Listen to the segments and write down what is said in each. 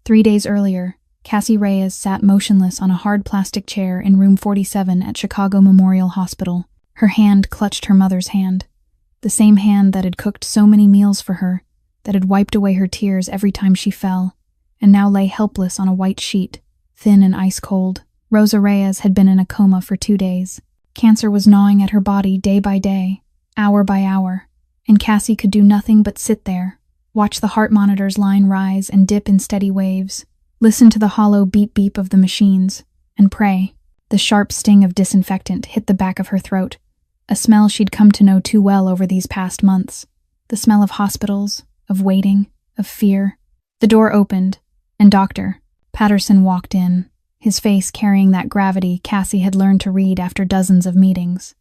3 days earlier, Cassie Reyes sat motionless on a hard plastic chair in room 47 at Chicago Memorial Hospital. Her hand clutched her mother's hand, the same hand that had cooked so many meals for her, that had wiped away her tears every time she fell, and now lay helpless on a white sheet, thin and ice-cold. Rosa Reyes had been in a coma for 2 days. Cancer was gnawing at her body day by day, hour by hour, and Cassie could do nothing but sit there, watch the heart monitor's line rise and dip in steady waves, listen to the hollow beep-beep of the machines, and pray. The sharp sting of disinfectant hit the back of her throat, a smell she'd come to know too well over these past months. The smell of hospitals, of waiting, of fear. The door opened, and Dr. Patterson walked in, his face carrying that gravity Cassie had learned to read after dozens of meetings.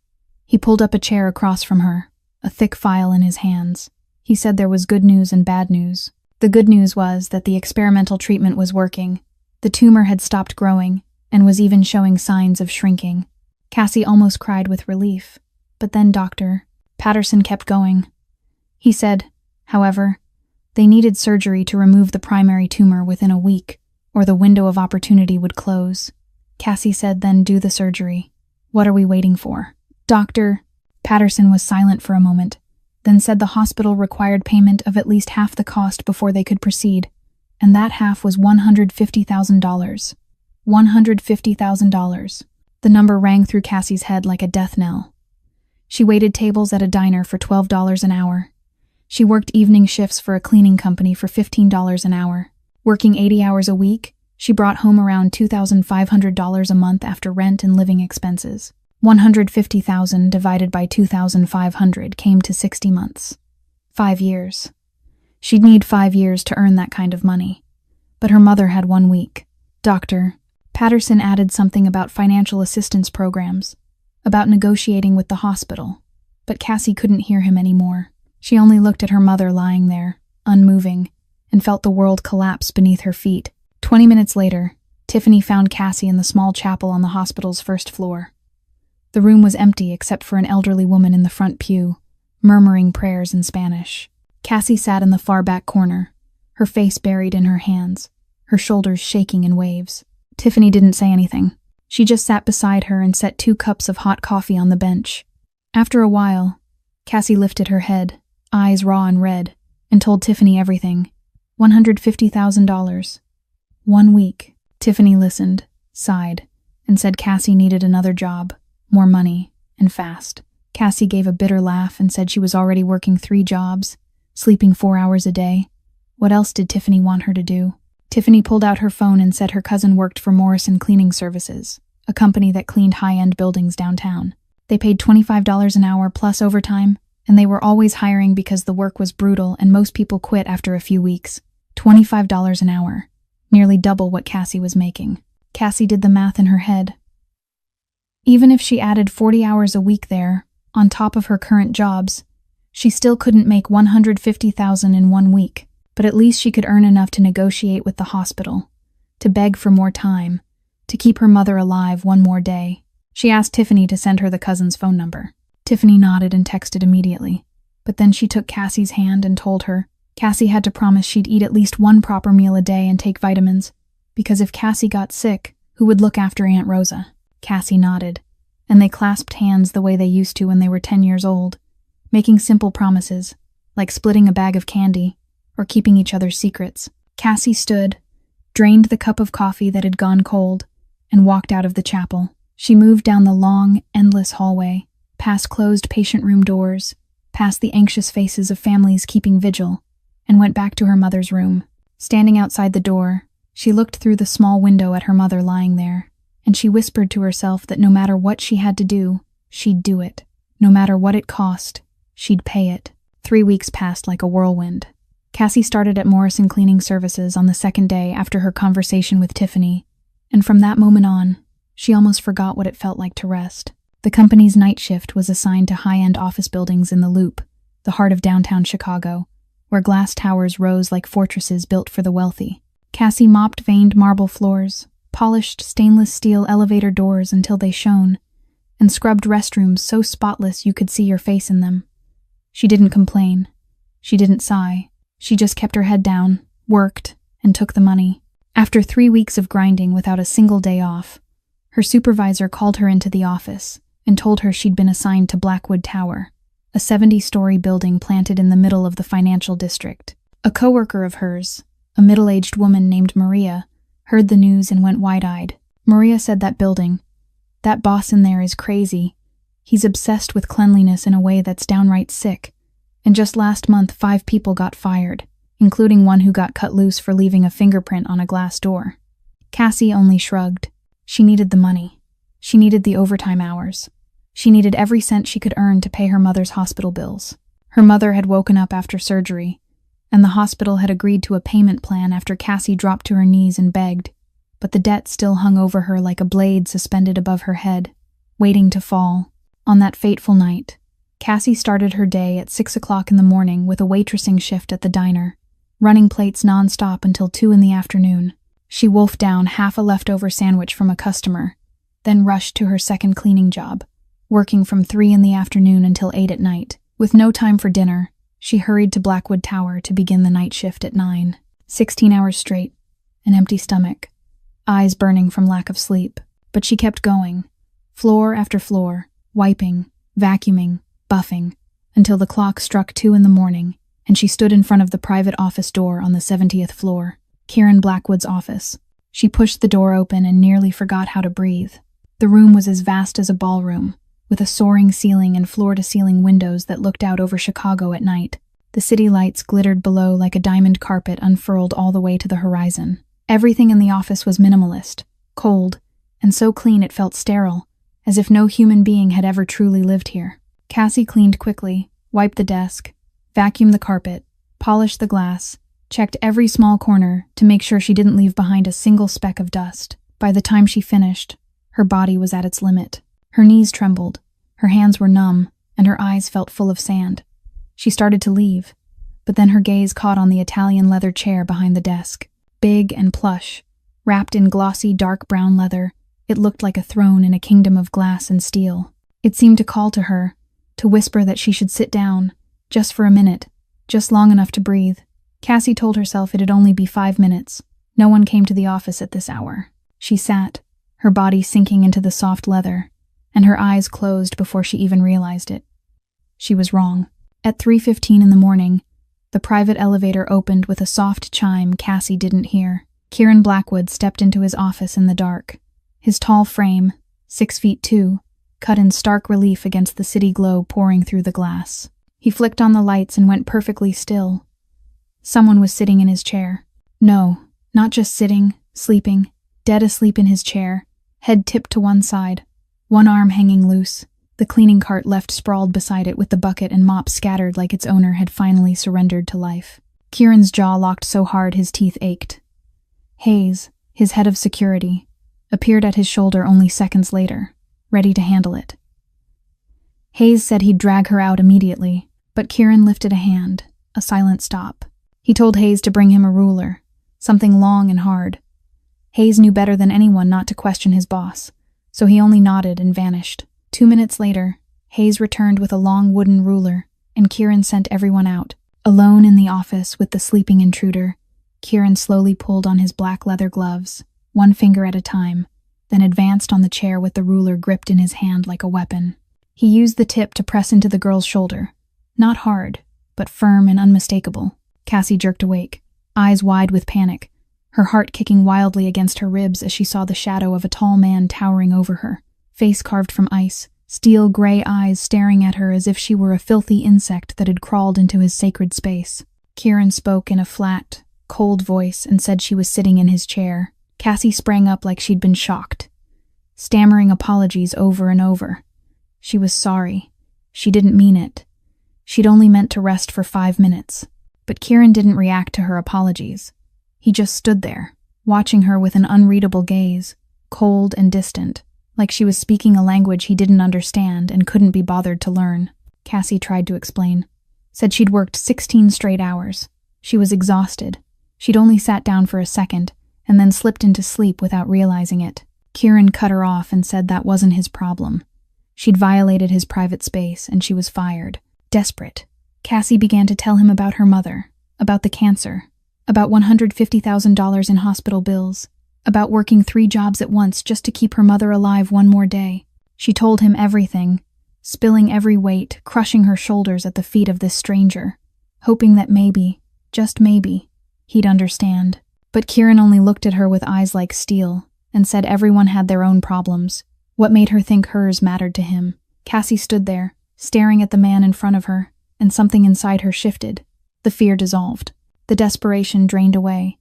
He pulled up a chair across from her, a thick file in his hands. He said there was good news and bad news. The good news was that the experimental treatment was working. The tumor had stopped growing and was even showing signs of shrinking. Cassie almost cried with relief, but then Dr. Patterson kept going. He said, however, they needed surgery to remove the primary tumor within a week, or the window of opportunity would close. Cassie said, then do the surgery. What are we waiting for? Dr. Patterson was silent for a moment, then said the hospital required payment of at least half the cost before they could proceed, and that half was $150,000. $150,000. The number rang through Cassie's head like a death knell. She waited tables at a diner for $12 an hour. She worked evening shifts for a cleaning company for $15 an hour. Working 80 hours a week, she brought home around $2,500 a month after rent and living expenses. $150,000 divided by $2,500 came to 60 months. 5 years. She'd need 5 years to earn that kind of money. But her mother had 1 week. Dr. Patterson added something about financial assistance programs, about negotiating with the hospital, but Cassie couldn't hear him anymore. She only looked at her mother lying there, unmoving, and felt the world collapse beneath her feet. 20 minutes later, Tiffany found Cassie in the small chapel on the hospital's first floor. The room was empty except for an elderly woman in the front pew, murmuring prayers in Spanish. Cassie sat in the far back corner, her face buried in her hands, her shoulders shaking in waves. Tiffany didn't say anything. She just sat beside her and set 2 cups of hot coffee on the bench. After a while, Cassie lifted her head, eyes raw and red, and told Tiffany everything. $150,000. 1 week. Tiffany listened, sighed, and said Cassie needed another job, more money, and fast. Cassie gave a bitter laugh and said she was already working 3 jobs, sleeping 4 hours a day. What else did Tiffany want her to do? Tiffany pulled out her phone and said her cousin worked for Morrison Cleaning Services, a company that cleaned high-end buildings downtown. They paid $25 an hour plus overtime, and they were always hiring because the work was brutal and most people quit after a few weeks. $25 an hour, nearly double what Cassie was making. Cassie did the math in her head. Even if she added 40 hours a week there, on top of her current jobs, she still couldn't make $150,000 in 1 week, but at least she could earn enough to negotiate with the hospital, to beg for more time, to keep her mother alive 1 more day. She asked Tiffany to send her the cousin's phone number. Tiffany nodded and texted immediately, but then she took Cassie's hand and told her Cassie had to promise she'd eat at least 1 proper meal a day and take vitamins, because if Cassie got sick, who would look after Aunt Rosa? Cassie nodded, and they clasped hands the way they used to when they were 10 years old, making simple promises, like splitting a bag of candy, or keeping each other's secrets. Cassie stood, drained the cup of coffee that had gone cold, and walked out of the chapel. She moved down the long, endless hallway, past closed patient room doors, past the anxious faces of families keeping vigil, and went back to her mother's room. Standing outside the door, she looked through the small window at her mother lying there, and she whispered to herself that no matter what she had to do, she'd do it. No matter what it cost, she'd pay it. 3 weeks passed like a whirlwind. Cassie started at Morrison Cleaning Services on the 2nd day after her conversation with Tiffany, and from that moment on, she almost forgot what it felt like to rest. The company's night shift was assigned to high-end office buildings in the Loop, the heart of downtown Chicago, where glass towers rose like fortresses built for the wealthy. Cassie mopped veined marble floors, polished stainless steel elevator doors until they shone, and scrubbed restrooms so spotless you could see your face in them. She didn't complain. She didn't sigh. She just kept her head down, worked, and took the money. After 3 weeks of grinding without a single day off, her supervisor called her into the office and told her she'd been assigned to Blackwood Tower, a 70-story building planted in the middle of the financial district. A coworker of hers, a middle-aged woman named Maria, heard the news and went wide-eyed. Maria said that boss in there is crazy. He's obsessed with cleanliness in a way that's downright sick. And just last month, 5 people got fired, including one who got cut loose for leaving a fingerprint on a glass door. Cassie only shrugged. She needed the money. She needed the overtime hours. She needed every cent she could earn to pay her mother's hospital bills. Her mother had woken up after surgery, and the hospital had agreed to a payment plan after Cassie dropped to her knees and begged, but the debt still hung over her like a blade suspended above her head, waiting to fall. On that fateful night, Cassie started her day at 6 o'clock in the morning with a waitressing shift at the diner, running plates non-stop until 2 in the afternoon. She wolfed down half a leftover sandwich from a customer, then rushed to her second cleaning job, working from 3 in the afternoon until 8 at night. With no time for dinner, she hurried to Blackwood Tower to begin the night shift at 9. 16 hours straight, an empty stomach, eyes burning from lack of sleep. But she kept going, floor after floor, wiping, vacuuming, buffing, until the clock struck 2 in the morning, and she stood in front of the private office door on the 70th floor, Kieran Blackwood's office. She pushed the door open and nearly forgot how to breathe. The room was as vast as a ballroom, with a soaring ceiling and floor-to-ceiling windows that looked out over Chicago at night. The city lights glittered below like a diamond carpet unfurled all the way to the horizon. Everything in the office was minimalist, cold, and so clean it felt sterile, as if no human being had ever truly lived here. Cassie cleaned quickly, wiped the desk, vacuumed the carpet, polished the glass, checked every small corner to make sure she didn't leave behind a single speck of dust. By the time she finished, her body was at its limit. Her knees trembled, her hands were numb, and her eyes felt full of sand. She started to leave, but then her gaze caught on the Italian leather chair behind the desk. Big and plush, wrapped in glossy dark brown leather, it looked like a throne in a kingdom of glass and steel. It seemed to call to her, to whisper that she should sit down, just for a minute, just long enough to breathe. Cassie told herself it'd only be 5 minutes. No one came to the office at this hour. She sat, her body sinking into the soft leather, and her eyes closed before she even realized it. She was wrong. At 3:15 in the morning, the private elevator opened with a soft chime Cassie didn't hear. Kieran Blackwood stepped into his office in the dark. His tall frame, 6'2", cut in stark relief against the city glow pouring through the glass. He flicked on the lights and went perfectly still. Someone was sitting in his chair. No, not just sitting, sleeping, dead asleep in his chair, head tipped to one side, one arm hanging loose, the cleaning cart left sprawled beside it with the bucket and mop scattered like its owner had finally surrendered to life. Kieran's jaw locked so hard his teeth ached. Hayes, his head of security, appeared at his shoulder only seconds later, ready to handle it. Hayes said he'd drag her out immediately, but Kieran lifted a hand, a silent stop. He told Hayes to bring him a ruler, something long and hard. Hayes knew better than anyone not to question his boss, so he only nodded and vanished. 2 minutes later, Hayes returned with a long wooden ruler, and Kieran sent everyone out. Alone in the office with the sleeping intruder, Kieran slowly pulled on his black leather gloves, one finger at a time, then advanced on the chair with the ruler gripped in his hand like a weapon. He used the tip to press into the girl's shoulder, not hard, but firm and unmistakable. Cassie jerked awake, eyes wide with panic, her heart kicking wildly against her ribs as she saw the shadow of a tall man towering over her, face carved from ice, steel gray eyes staring at her as if she were a filthy insect that had crawled into his sacred space. Kieran spoke in a flat, cold voice and said she was sitting in his chair. Cassie sprang up like she'd been shocked, stammering apologies over and over. She was sorry. She didn't mean it. She'd only meant to rest for 5 minutes. But Kieran didn't react to her apologies. He just stood there, watching her with an unreadable gaze, cold and distant, like she was speaking a language he didn't understand and couldn't be bothered to learn. Cassie tried to explain. Said she'd worked 16 straight hours. She was exhausted. She'd only sat down for a second, and then slipped into sleep without realizing it. Kieran cut her off and said that wasn't his problem. She'd violated his private space, and she was fired. Desperate, Cassie began to tell him about her mother, about the cancer, about $150,000 in hospital bills, about working 3 jobs at once just to keep her mother alive one more day. She told him everything, spilling every weight, crushing her shoulders at the feet of this stranger, hoping that maybe, just maybe, he'd understand. But Kieran only looked at her with eyes like steel and said everyone had their own problems. What made her think hers mattered to him? Cassie stood there, staring at the man in front of her, and something inside her shifted. The fear dissolved. The desperation drained away.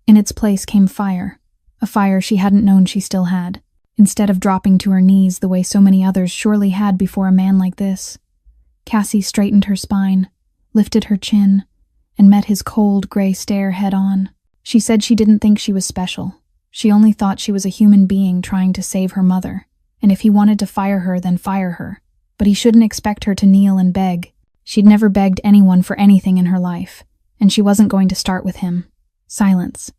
In its place came fire, a fire she hadn't known she still had. Instead of dropping to her knees the way so many others surely had before a man like this, Cassie straightened her spine, lifted her chin, and met his cold, gray stare head-on. She said she didn't think she was special. She only thought she was a human being trying to save her mother, and if he wanted to fire her, then fire her. But he shouldn't expect her to kneel and beg. She'd never begged anyone for anything in her life, and she wasn't going to start with him. Silence.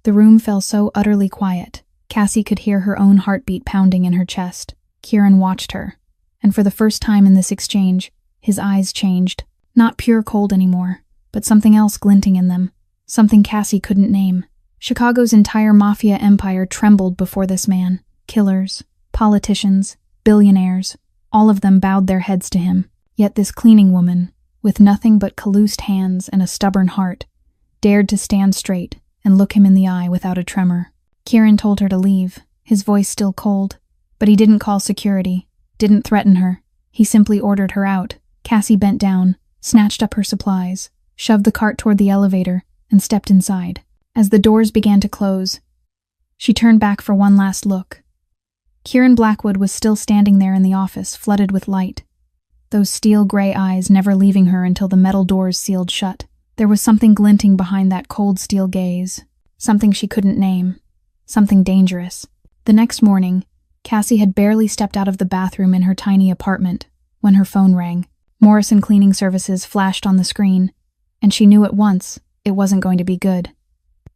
The room fell so utterly quiet. Cassie could hear her own heartbeat pounding in her chest. Kieran watched her, and for the first time in this exchange, his eyes changed. Not pure cold anymore, but something else glinting in them. Something Cassie couldn't name. Chicago's entire Mafia empire trembled before this man. Killers, politicians, billionaires, all of them bowed their heads to him. Yet this cleaning woman, with nothing but calloused hands and a stubborn heart, dared to stand straight and look him in the eye without a tremor. Kieran told her to leave, his voice still cold, but he didn't call security, didn't threaten her. He simply ordered her out. Cassie bent down, snatched up her supplies, shoved the cart toward the elevator, and stepped inside. As the doors began to close, she turned back for one last look. Kieran Blackwood was still standing there in the office, flooded with light, those steel-gray eyes never leaving her until the metal doors sealed shut. There was something glinting behind that cold steel gaze, something she couldn't name, something dangerous. The next morning, Cassie had barely stepped out of the bathroom in her tiny apartment when her phone rang. Morrison Cleaning Services flashed on the screen, and she knew at once it wasn't going to be good.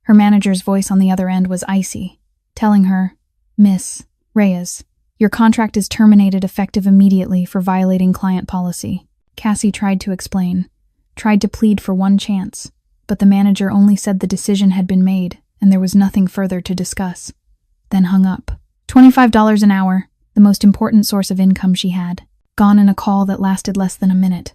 Her manager's voice on the other end was icy, telling her, "Miss Reyes, your contract is terminated effective immediately for violating client policy." Cassie tried to explain, tried to plead for one chance, but the manager only said the decision had been made and there was nothing further to discuss, then hung up. $25 an hour, the most important source of income she had, gone in a call that lasted less than a minute.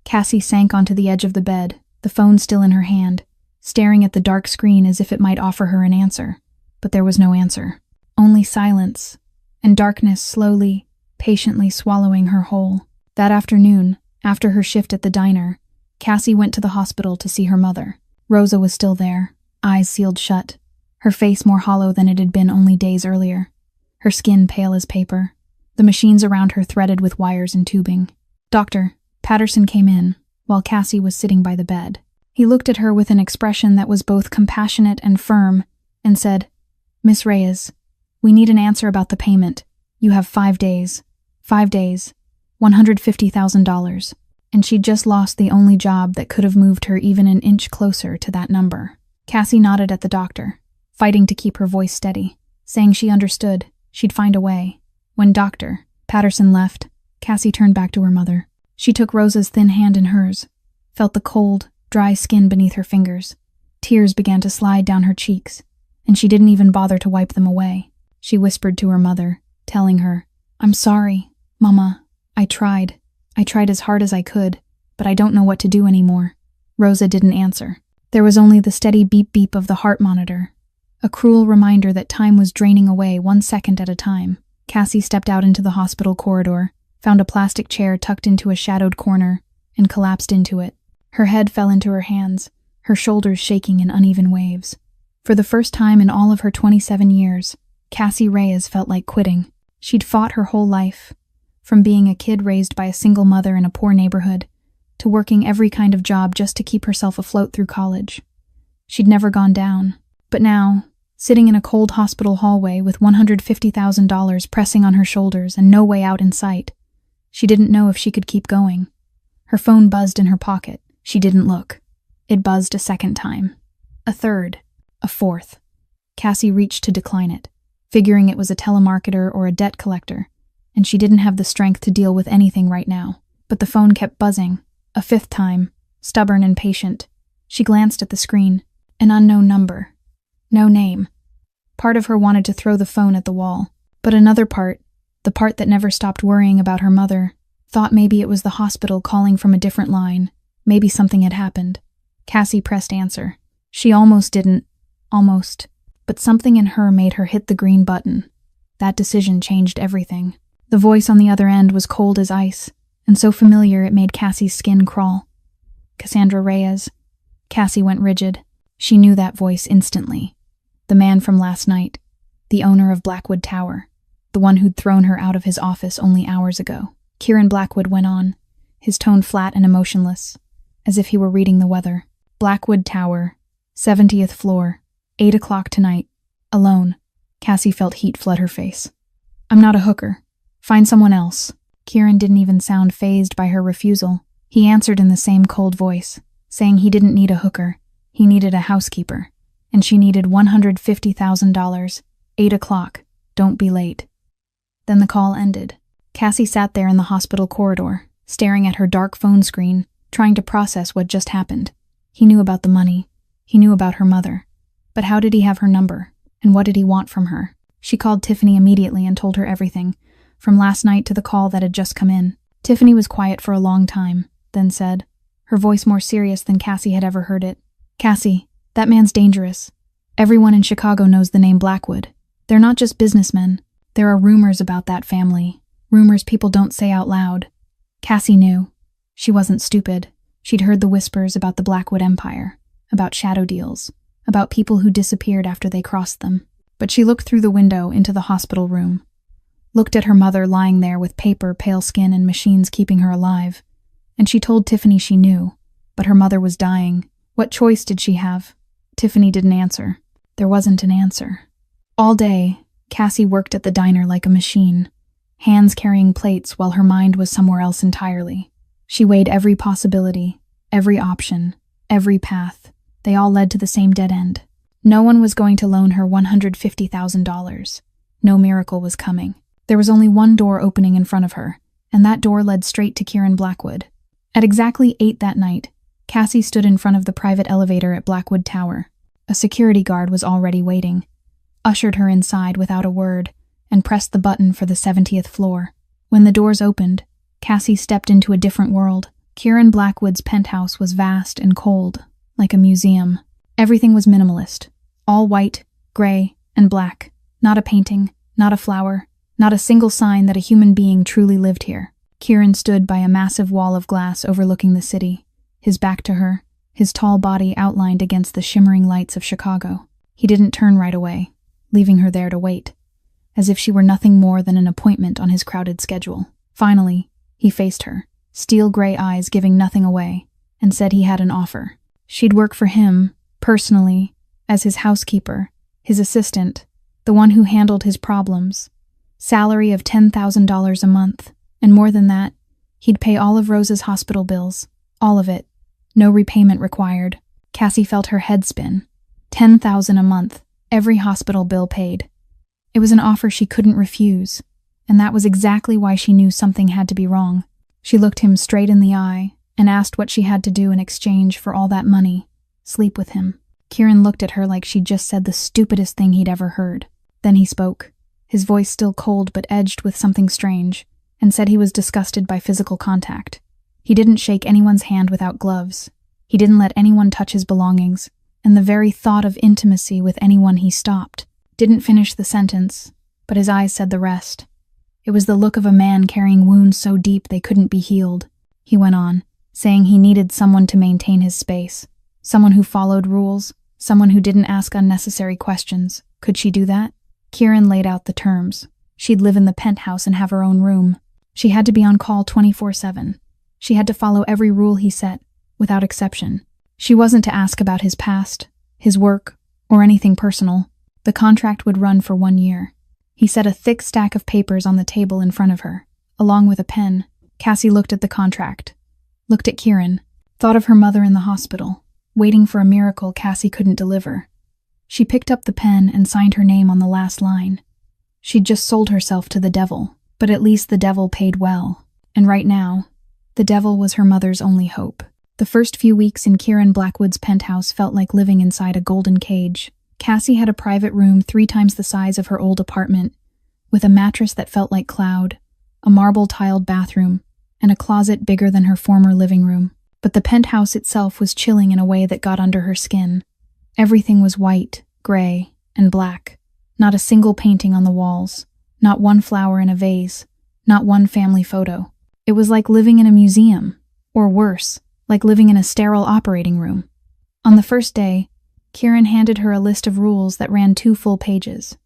Cassie sank onto the edge of the bed, the phone still in her hand, staring at the dark screen as if it might offer her an answer. But there was no answer. Only silence, and darkness slowly, patiently swallowing her whole. That afternoon, after her shift at the diner, Cassie went to the hospital to see her mother. Rosa was still there, eyes sealed shut, her face more hollow than it had been only days earlier, her skin pale as paper, the machines around her threaded with wires and tubing. Dr. Patterson came in, while Cassie was sitting by the bed. He looked at her with an expression that was both compassionate and firm, and said, "Miss Reyes, we need an answer about the payment. You have 5 days. 5 days. $150,000. And she'd just lost the only job that could have moved her even an inch closer to that number." Cassie nodded at the doctor, fighting to keep her voice steady, saying she understood, she'd find a way. When Dr. Patterson left, Cassie turned back to her mother. She took Rosa's thin hand in hers, felt the cold, dry skin beneath her fingers. Tears began to slide down her cheeks, and she didn't even bother to wipe them away. She whispered to her mother, telling her, "I'm sorry, Mama. I tried as hard as I could, but I don't know what to do anymore." Rosa didn't answer. There was only the steady beep-beep of the heart monitor, a cruel reminder that time was draining away 1 second at a time. Cassie stepped out into the hospital corridor, found a plastic chair tucked into a shadowed corner, and collapsed into it. Her head fell into her hands, her shoulders shaking in uneven waves. For the first time in all of her 27 years, Cassie Reyes felt like quitting. She'd fought her whole life, from being a kid raised by a single mother in a poor neighborhood, to working every kind of job just to keep herself afloat through college. She'd never gone down. But now, sitting in a cold hospital hallway with $150,000 pressing on her shoulders and no way out in sight, she didn't know if she could keep going. Her phone buzzed in her pocket. She didn't look. It buzzed a second time. A third. A fourth. Cassie reached to decline it, figuring it was a telemarketer or a debt collector, and she didn't have the strength to deal with anything right now. But the phone kept buzzing. A fifth time, stubborn and patient. She glanced at the screen. An unknown number. No name. Part of her wanted to throw the phone at the wall, but another part, the part that never stopped worrying about her mother, thought maybe it was the hospital calling from a different line. Maybe something had happened. Cassie pressed answer. She almost didn't. Almost. But something in her made her hit the green button. That decision changed everything. The voice on the other end was cold as ice, and so familiar it made Cassie's skin crawl. Cassandra Reyes. Cassie went rigid. She knew that voice instantly. The man from last night. The owner of Blackwood Tower. The one who'd thrown her out of his office only hours ago. Kieran Blackwood went on, his tone flat and emotionless, as if he were reading the weather. Blackwood Tower, 70th floor, 8 o'clock tonight. Alone. Cassie felt heat flood her face. I'm not a hooker. Find someone else. Kieran didn't even sound fazed by her refusal. He answered in the same cold voice, saying he didn't need a hooker. He needed a housekeeper. And she needed $150,000. 8 o'clock. Don't be late. Then the call ended. Cassie sat there in the hospital corridor, staring at her dark phone screen, trying to process what just happened. He knew about the money. He knew about her mother. But how did he have her number? And what did he want from her? She called Tiffany immediately and told her everything, from last night to the call that had just come in. Tiffany was quiet for a long time, then said, her voice more serious than Cassie had ever heard it. Cassie, that man's dangerous. Everyone in Chicago knows the name Blackwood. They're not just businessmen. There are rumors about that family. Rumors people don't say out loud. Cassie knew. She wasn't stupid. She'd heard the whispers about the Blackwood Empire, about shadow deals, about people who disappeared after they crossed them. But she looked through the window into the hospital room, looked at her mother lying there with paper, pale skin, and machines keeping her alive. And she told Tiffany she knew, but her mother was dying. What choice did she have? Tiffany didn't answer. There wasn't an answer. All day, Cassie worked at the diner like a machine, hands carrying plates while her mind was somewhere else entirely. She weighed every possibility, every option, every path. They all led to the same dead end. No one was going to loan her $150,000. No miracle was coming. There was only one door opening in front of her, and that door led straight to Kieran Blackwood. At exactly 8 that night, Cassie stood in front of the private elevator at Blackwood Tower. A security guard was already waiting, ushered her inside without a word, and pressed the button for the 70th floor. When the doors opened, Cassie stepped into a different world. Kieran Blackwood's penthouse was vast and cold, like a museum. Everything was minimalist. All white, gray, and black. Not a painting, not a flower, not a single sign that a human being truly lived here. Kieran stood by a massive wall of glass overlooking the city, his back to her, his tall body outlined against the shimmering lights of Chicago. He didn't turn right away, leaving her there to wait, as if she were nothing more than an appointment on his crowded schedule. Finally, he faced her, steel-gray eyes giving nothing away, and said he had an offer. She'd work for him, personally, as his housekeeper, his assistant, the one who handled his problems. Salary of $10,000 a month, and more than that, he'd pay all of Rose's hospital bills. All of it. No repayment required. Cassie felt her head spin. $10,000 a month, every hospital bill paid. It was an offer she couldn't refuse, and that was exactly why she knew something had to be wrong. She looked him straight in the eye and asked what she had to do in exchange for all that money. Sleep with him. Kieran looked at her like she'd just said the stupidest thing he'd ever heard. Then he spoke, his voice still cold but edged with something strange, and said he was disgusted by physical contact. He didn't shake anyone's hand without gloves. He didn't let anyone touch his belongings, and the very thought of intimacy with anyone he stopped. Didn't finish the sentence, but his eyes said the rest. It was the look of a man carrying wounds so deep they couldn't be healed. He went on, saying he needed someone to maintain his space, someone who followed rules, someone who didn't ask unnecessary questions. Could she do that? Kieran laid out the terms. She'd live in the penthouse and have her own room. She had to be on call 24/7. She had to follow every rule he set, without exception. She wasn't to ask about his past, his work, or anything personal. The contract would run for 1 year. He set a thick stack of papers on the table in front of her, along with a pen. Cassie looked at the contract, looked at Kieran, thought of her mother in the hospital, waiting for a miracle Cassie couldn't deliver. She picked up the pen and signed her name on the last line. She'd just sold herself to the devil, but at least the devil paid well. And right now, the devil was her mother's only hope. The first few weeks in Kieran Blackwood's penthouse felt like living inside a golden cage. Cassie had a private room 3 times the size of her old apartment, with a mattress that felt like cloud, a marble-tiled bathroom, and a closet bigger than her former living room. But the penthouse itself was chilling in a way that got under her skin. Everything was white, gray, and black. Not a single painting on the walls, not one flower in a vase, not one family photo. It was like living in a museum, or worse, like living in a sterile operating room. On the first day, Kieran handed her a list of rules that ran 2 full pages.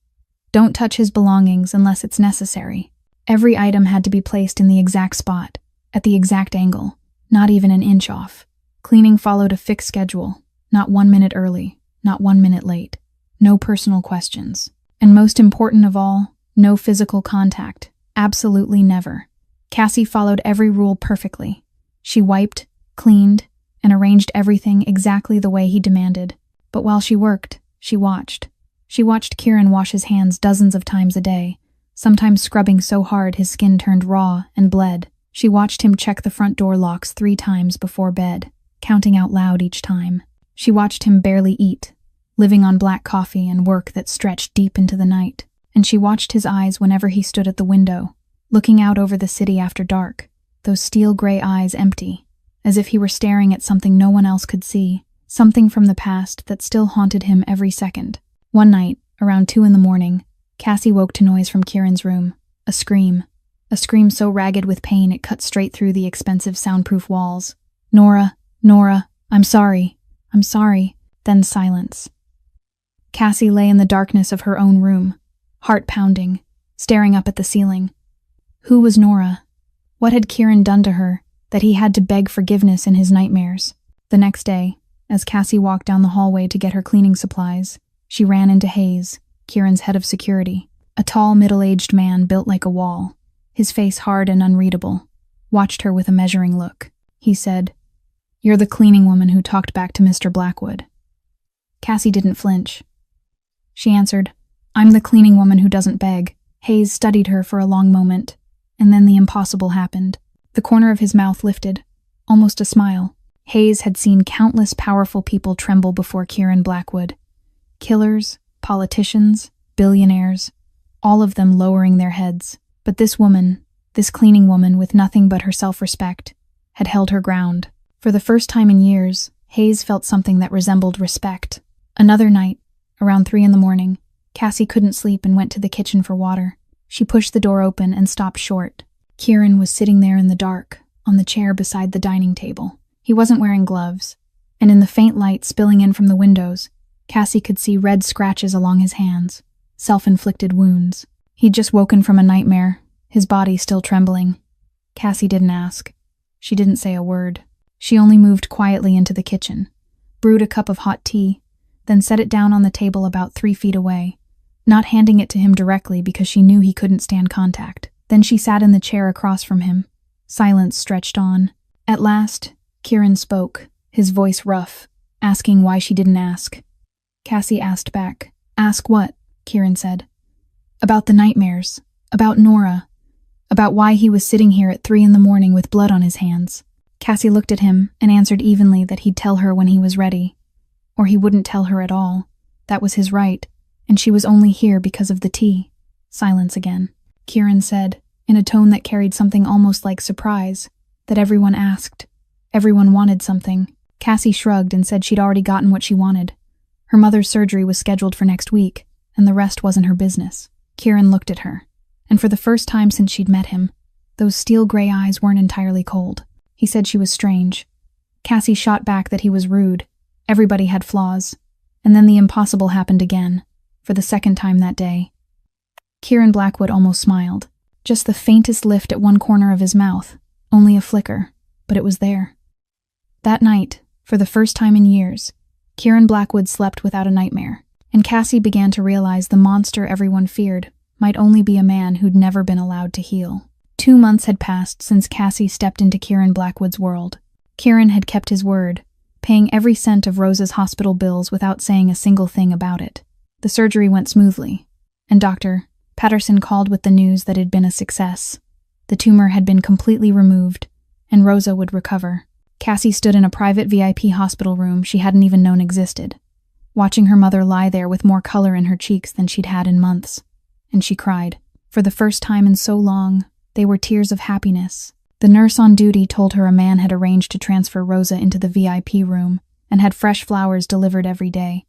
Don't touch his belongings unless it's necessary. Every item had to be placed in the exact spot, at the exact angle, not even an inch off. Cleaning followed a fixed schedule, not 1 minute early, not 1 minute late. No personal questions. And most important of all, no physical contact. Absolutely never. Cassie followed every rule perfectly. She wiped, cleaned, and arranged everything exactly the way he demanded. But while she worked, she watched. She watched Kieran wash his hands dozens of times a day, sometimes scrubbing so hard his skin turned raw and bled. She watched him check the front door locks 3 times before bed, counting out loud each time. She watched him barely eat, living on black coffee and work that stretched deep into the night. And she watched his eyes whenever he stood at the window, looking out over the city after dark, those steel-gray eyes empty, as if he were staring at something no one else could see, something from the past that still haunted him every second. One night, around 2 a.m, Cassie woke to noise from Kieran's room. A scream so ragged with pain it cut straight through the expensive soundproof walls. Nora, I'm sorry. Then silence. Cassie lay in the darkness of her own room, heart pounding, staring up at the ceiling. Who was Nora? What had Kieran done to her that he had to beg forgiveness in his nightmares? The next day, as Cassie walked down the hallway to get her cleaning supplies, she ran into Hayes, Kieran's head of security, a tall, middle-aged man built like a wall, his face hard and unreadable, watched her with a measuring look. He said, "You're the cleaning woman who talked back to Mr. Blackwood." Cassie didn't flinch. She answered, "I'm the cleaning woman who doesn't beg." Hayes studied her for a long moment, and then the impossible happened. The corner of his mouth lifted, almost a smile. Hayes had seen countless powerful people tremble before Kieran Blackwood. Killers, politicians, billionaires, all of them lowering their heads. But this woman, this cleaning woman with nothing but her self-respect, had held her ground. For the first time in years, Hayes felt something that resembled respect. Another night, around 3 a.m, Cassie couldn't sleep and went to the kitchen for water. She pushed the door open and stopped short. Kieran was sitting there in the dark, on the chair beside the dining table. He wasn't wearing gloves, and in the faint light spilling in from the windows, Cassie could see red scratches along his hands, self-inflicted wounds. He'd just woken from a nightmare, his body still trembling. Cassie didn't ask. She didn't say a word. She only moved quietly into the kitchen, brewed a cup of hot tea, then set it down on the table about 3 feet away, not handing it to him directly because she knew he couldn't stand contact. Then she sat in the chair across from him. Silence stretched on. At last, Kieran spoke, his voice rough, asking why she didn't ask. Cassie asked back. "Ask what?" Kieran said. "About the nightmares, about Nora, about why he was sitting here at 3 a.m. with blood on his hands." Cassie looked at him and answered evenly that he'd tell her when he was ready. Or he wouldn't tell her at all. That was his right, and she was only here because of the tea. Silence again. Kieran said, in a tone that carried something almost like surprise, that everyone asked. Everyone wanted something. Cassie shrugged and said she'd already gotten what she wanted. Her mother's surgery was scheduled for next week, and the rest wasn't her business. Kieran looked at her, and for the first time since she'd met him, those steel-gray eyes weren't entirely cold. He said she was strange. Cassie shot back that he was rude. Everybody had flaws. And then the impossible happened again, for the second time that day. Kieran Blackwood almost smiled. Just the faintest lift at one corner of his mouth, only a flicker, but it was there. That night, for the first time in years, Kieran Blackwood slept without a nightmare, and Cassie began to realize the monster everyone feared might only be a man who'd never been allowed to heal. 2 months had passed since Cassie stepped into Kieran Blackwood's world. Kieran had kept his word, paying every cent of Rose's hospital bills without saying a single thing about it. The surgery went smoothly, and Dr. Patterson called with the news that it had been a success. The tumor had been completely removed, and Rosa would recover. Cassie stood in a private VIP hospital room she hadn't even known existed, watching her mother lie there with more color in her cheeks than she'd had in months. And she cried. For the first time in so long, they were tears of happiness. The nurse on duty told her a man had arranged to transfer Rosa into the VIP room and had fresh flowers delivered every day,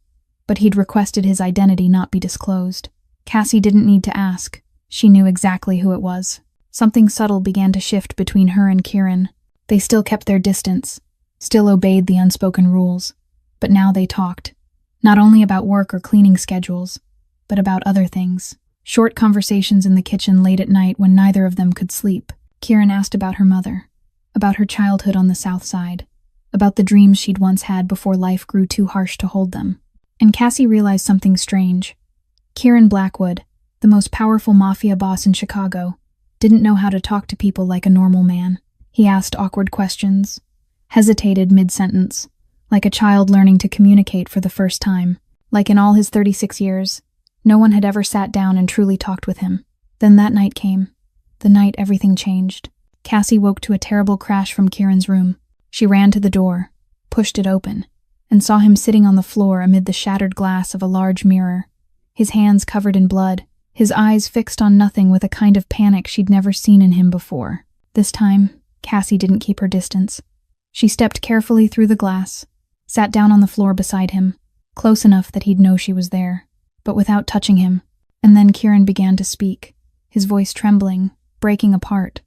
but he'd requested his identity not be disclosed. Cassie didn't need to ask. She knew exactly who it was. Something subtle began to shift between her and Kieran. They still kept their distance, still obeyed the unspoken rules, but now they talked. Not only about work or cleaning schedules, but about other things. Short conversations in the kitchen late at night when neither of them could sleep. Kieran asked about her mother, about her childhood on the South Side, about the dreams she'd once had before life grew too harsh to hold them. And Cassie realized something strange. Kieran Blackwood, the most powerful mafia boss in Chicago, didn't know how to talk to people like a normal man. He asked awkward questions, hesitated mid-sentence, like a child learning to communicate for the first time. Like in all his 36 years, no one had ever sat down and truly talked with him. Then that night came. The night everything changed. Cassie woke to a terrible crash from Kieran's room. She ran to the door, pushed it open, and saw him sitting on the floor amid the shattered glass of a large mirror, his hands covered in blood, his eyes fixed on nothing with a kind of panic she'd never seen in him before. This time, Cassie didn't keep her distance. She stepped carefully through the glass, sat down on the floor beside him, close enough that he'd know she was there, but without touching him. And then Kieran began to speak, his voice trembling, breaking apart,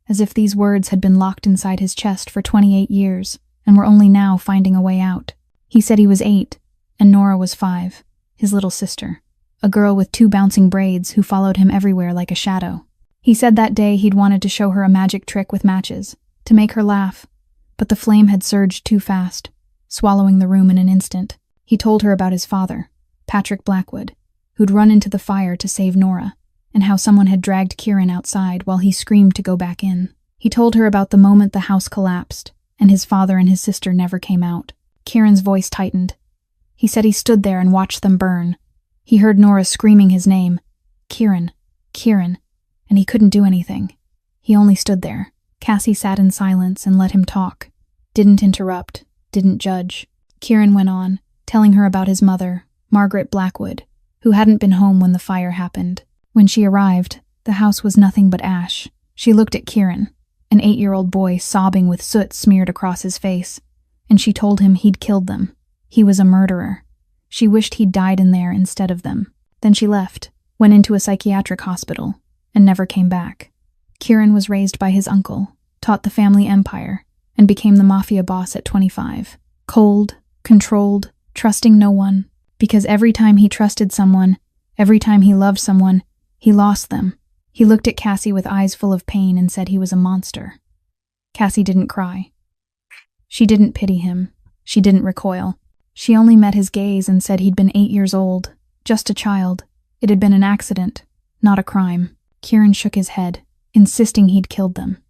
as if these words had been locked inside his chest for 28 years and were only now finding a way out. He said he was 8, and Nora was 5, his little sister, a girl with 2 bouncing braids who followed him everywhere like a shadow. He said that day he'd wanted to show her a magic trick with matches, to make her laugh, but the flame had surged too fast, swallowing the room in an instant. He told her about his father, Patrick Blackwood, who'd run into the fire to save Nora, and how someone had dragged Kieran outside while he screamed to go back in. He told her about the moment the house collapsed, and his father and his sister never came out. Kieran's voice tightened. He said he stood there and watched them burn. He heard Nora screaming his name, Kieran, Kieran, and he couldn't do anything. He only stood there. Cassie sat in silence and let him talk. Didn't interrupt, didn't judge. Kieran went on, telling her about his mother, Margaret Blackwood, who hadn't been home when the fire happened. When she arrived, the house was nothing but ash. She looked at Kieran, an 8-year-old boy sobbing with soot smeared across his face, and she told him he'd killed them. He was a murderer. She wished he'd died in there instead of them. Then she left, went into a psychiatric hospital, and never came back. Kieran was raised by his uncle, taught the family empire, and became the mafia boss at 25. Cold, controlled, trusting no one, because every time he trusted someone, every time he loved someone, he lost them. He looked at Cassie with eyes full of pain and said he was a monster. Cassie didn't cry. She didn't pity him. She didn't recoil. She only met his gaze and said he'd been 8 years old, just a child. It had been an accident, not a crime. Kieran shook his head, insisting he'd killed them.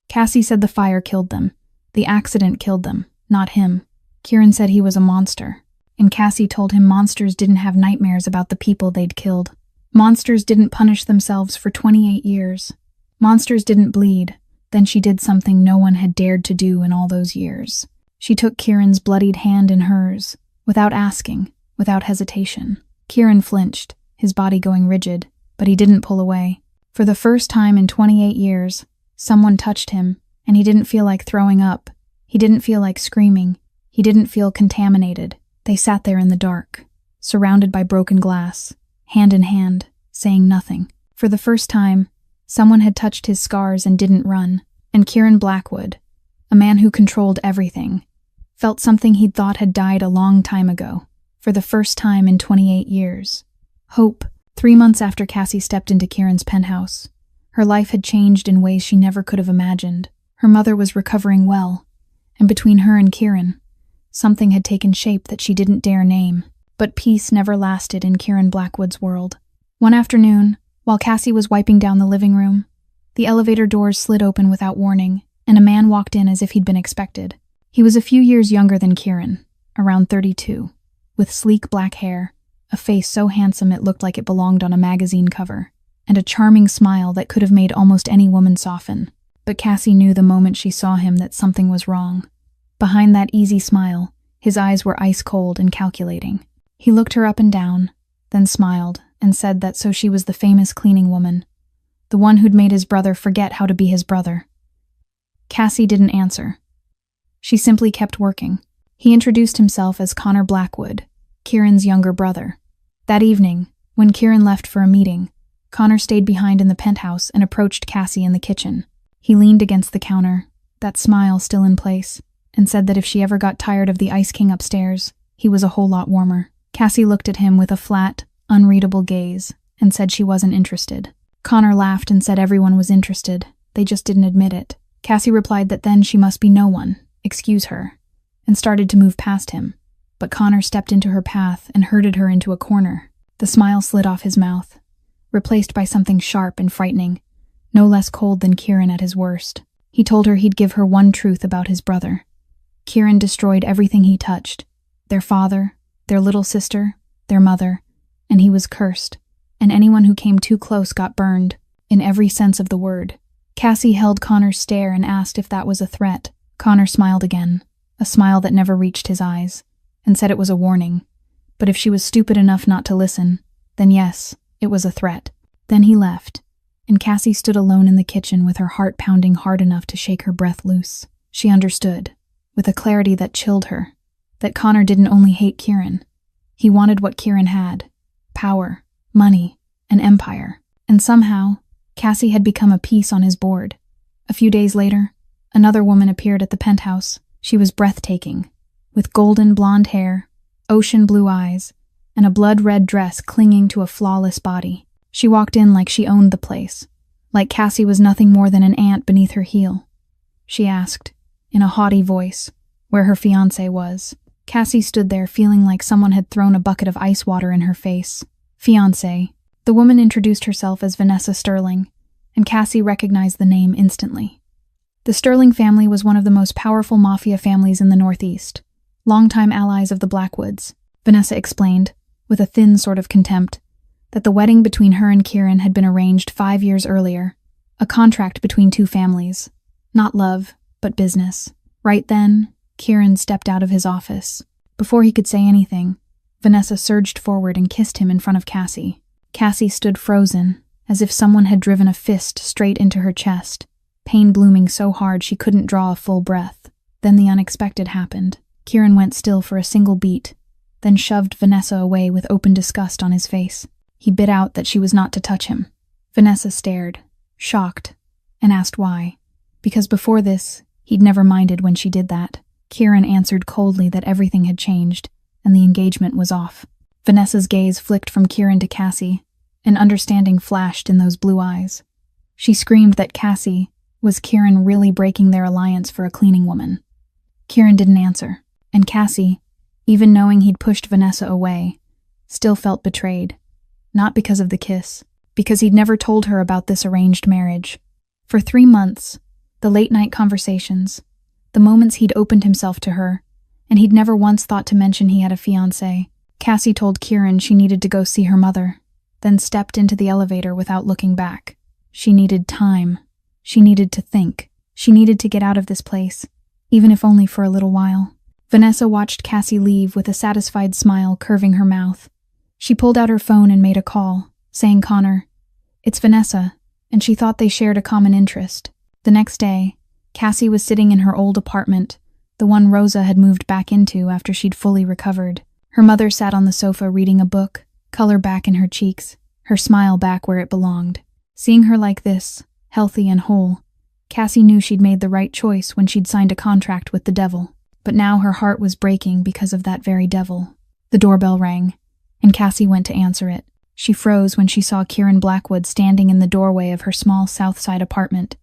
Cassie said the fire killed them. The accident killed them, not him. Kieran said he was a monster, and Cassie told him monsters didn't have nightmares about the people they'd killed. Monsters didn't punish themselves for 28 years. Monsters didn't bleed. Then she did something no one had dared to do in all those years. She took Kieran's bloodied hand in hers, without asking, without hesitation. Kieran flinched, his body going rigid, but he didn't pull away. For the first time in 28 years, someone touched him, and he didn't feel like throwing up. He didn't feel like screaming. He didn't feel contaminated. They sat there in the dark, surrounded by broken glass, hand in hand, saying nothing. For the first time, someone had touched his scars and didn't run, and Kieran Blackwood, a man who controlled everything, felt something he'd thought had died a long time ago, for the first time in 28 years. Hope. 3 months after Cassie stepped into Kieran's penthouse, her life had changed in ways she never could have imagined. Her mother was recovering well, and between her and Kieran, something had taken shape that she didn't dare name. But peace never lasted in Kieran Blackwood's world. One afternoon, while Cassie was wiping down the living room, the elevator doors slid open without warning, and a man walked in as if he'd been expected. He was a few years younger than Kieran, around 32, with sleek black hair, a face so handsome it looked like it belonged on a magazine cover, and a charming smile that could have made almost any woman soften. But Cassie knew the moment she saw him that something was wrong. Behind that easy smile, his eyes were ice cold and calculating. He looked her up and down, then smiled and said that so she was the famous cleaning woman, the one who'd made his brother forget how to be his brother. Cassie didn't answer. She simply kept working. He introduced himself as Connor Blackwood, Kieran's younger brother. That evening, when Kieran left for a meeting, Connor stayed behind in the penthouse and approached Cassie in the kitchen. He leaned against the counter, that smile still in place, and said that if she ever got tired of the Ice King upstairs, he was a whole lot warmer. Cassie looked at him with a flat, unreadable gaze and said she wasn't interested. Connor laughed and said everyone was interested, they just didn't admit it. Cassie replied that then she must be no one, excuse her, and started to move past him. But Connor stepped into her path and herded her into a corner. The smile slid off his mouth, replaced by something sharp and frightening, no less cold than Kieran at his worst. He told her he'd give her one truth about his brother. Kieran destroyed everything he touched, their father, their little sister, their mother, and he was cursed, and anyone who came too close got burned, in every sense of the word. Cassie held Connor's stare and asked if that was a threat. Connor smiled again, a smile that never reached his eyes, and said it was a warning. But if she was stupid enough not to listen, then yes, it was a threat. Then he left, and Cassie stood alone in the kitchen with her heart pounding hard enough to shake her breath loose. She understood, with a clarity that chilled her, that Connor didn't only hate Kieran. He wanted what Kieran had: power, money, and empire. And somehow, Cassie had become a piece on his board. A few days later, another woman appeared at the penthouse. She was breathtaking, with golden blonde hair, ocean blue eyes, and a blood-red dress clinging to a flawless body. She walked in like she owned the place, like Cassie was nothing more than an ant beneath her heel. She asked, in a haughty voice, where her fiancé was. Cassie stood there feeling like someone had thrown a bucket of ice water in her face. Fiancé. The woman introduced herself as Vanessa Sterling, and Cassie recognized the name instantly. The Sterling family was one of the most powerful mafia families in the Northeast, longtime allies of the Blackwoods. Vanessa explained, with a thin sort of contempt, that the wedding between her and Kieran had been arranged 5 years earlier, a contract between two families, not love, but business. Right then, Kieran stepped out of his office. Before he could say anything, Vanessa surged forward and kissed him in front of Cassie. Cassie stood frozen, as if someone had driven a fist straight into her chest, pain blooming so hard she couldn't draw a full breath. Then the unexpected happened. Kieran went still for a single beat, then shoved Vanessa away with open disgust on his face. He bit out that she was not to touch him. Vanessa stared, shocked, and asked why, because before this, he'd never minded when she did that. Kieran answered coldly that everything had changed, and the engagement was off. Vanessa's gaze flicked from Kieran to Cassie, and understanding flashed in those blue eyes. She screamed that Cassie was Kieran really breaking their alliance for a cleaning woman. Kieran didn't answer, and Cassie, even knowing he'd pushed Vanessa away, still felt betrayed. Not because of the kiss, because he'd never told her about this arranged marriage. For 3 months, the late-night conversations, the moments he'd opened himself to her, and he'd never once thought to mention he had a fiancé. Cassie told Kieran she needed to go see her mother, then stepped into the elevator without looking back. She needed time. She needed to think. She needed to get out of this place, even if only for a little while. Vanessa watched Cassie leave with a satisfied smile curving her mouth. She pulled out her phone and made a call, saying, "Connor, it's Vanessa," and she thought they shared a common interest. The next day, Cassie was sitting in her old apartment, the one Rosa had moved back into after she'd fully recovered. Her mother sat on the sofa reading a book, color back in her cheeks, her smile back where it belonged. Seeing her like this, healthy and whole, Cassie knew she'd made the right choice when she'd signed a contract with the devil. But now her heart was breaking because of that very devil. The doorbell rang, and Cassie went to answer it. She froze when she saw Kieran Blackwood standing in the doorway of her small South Side apartment,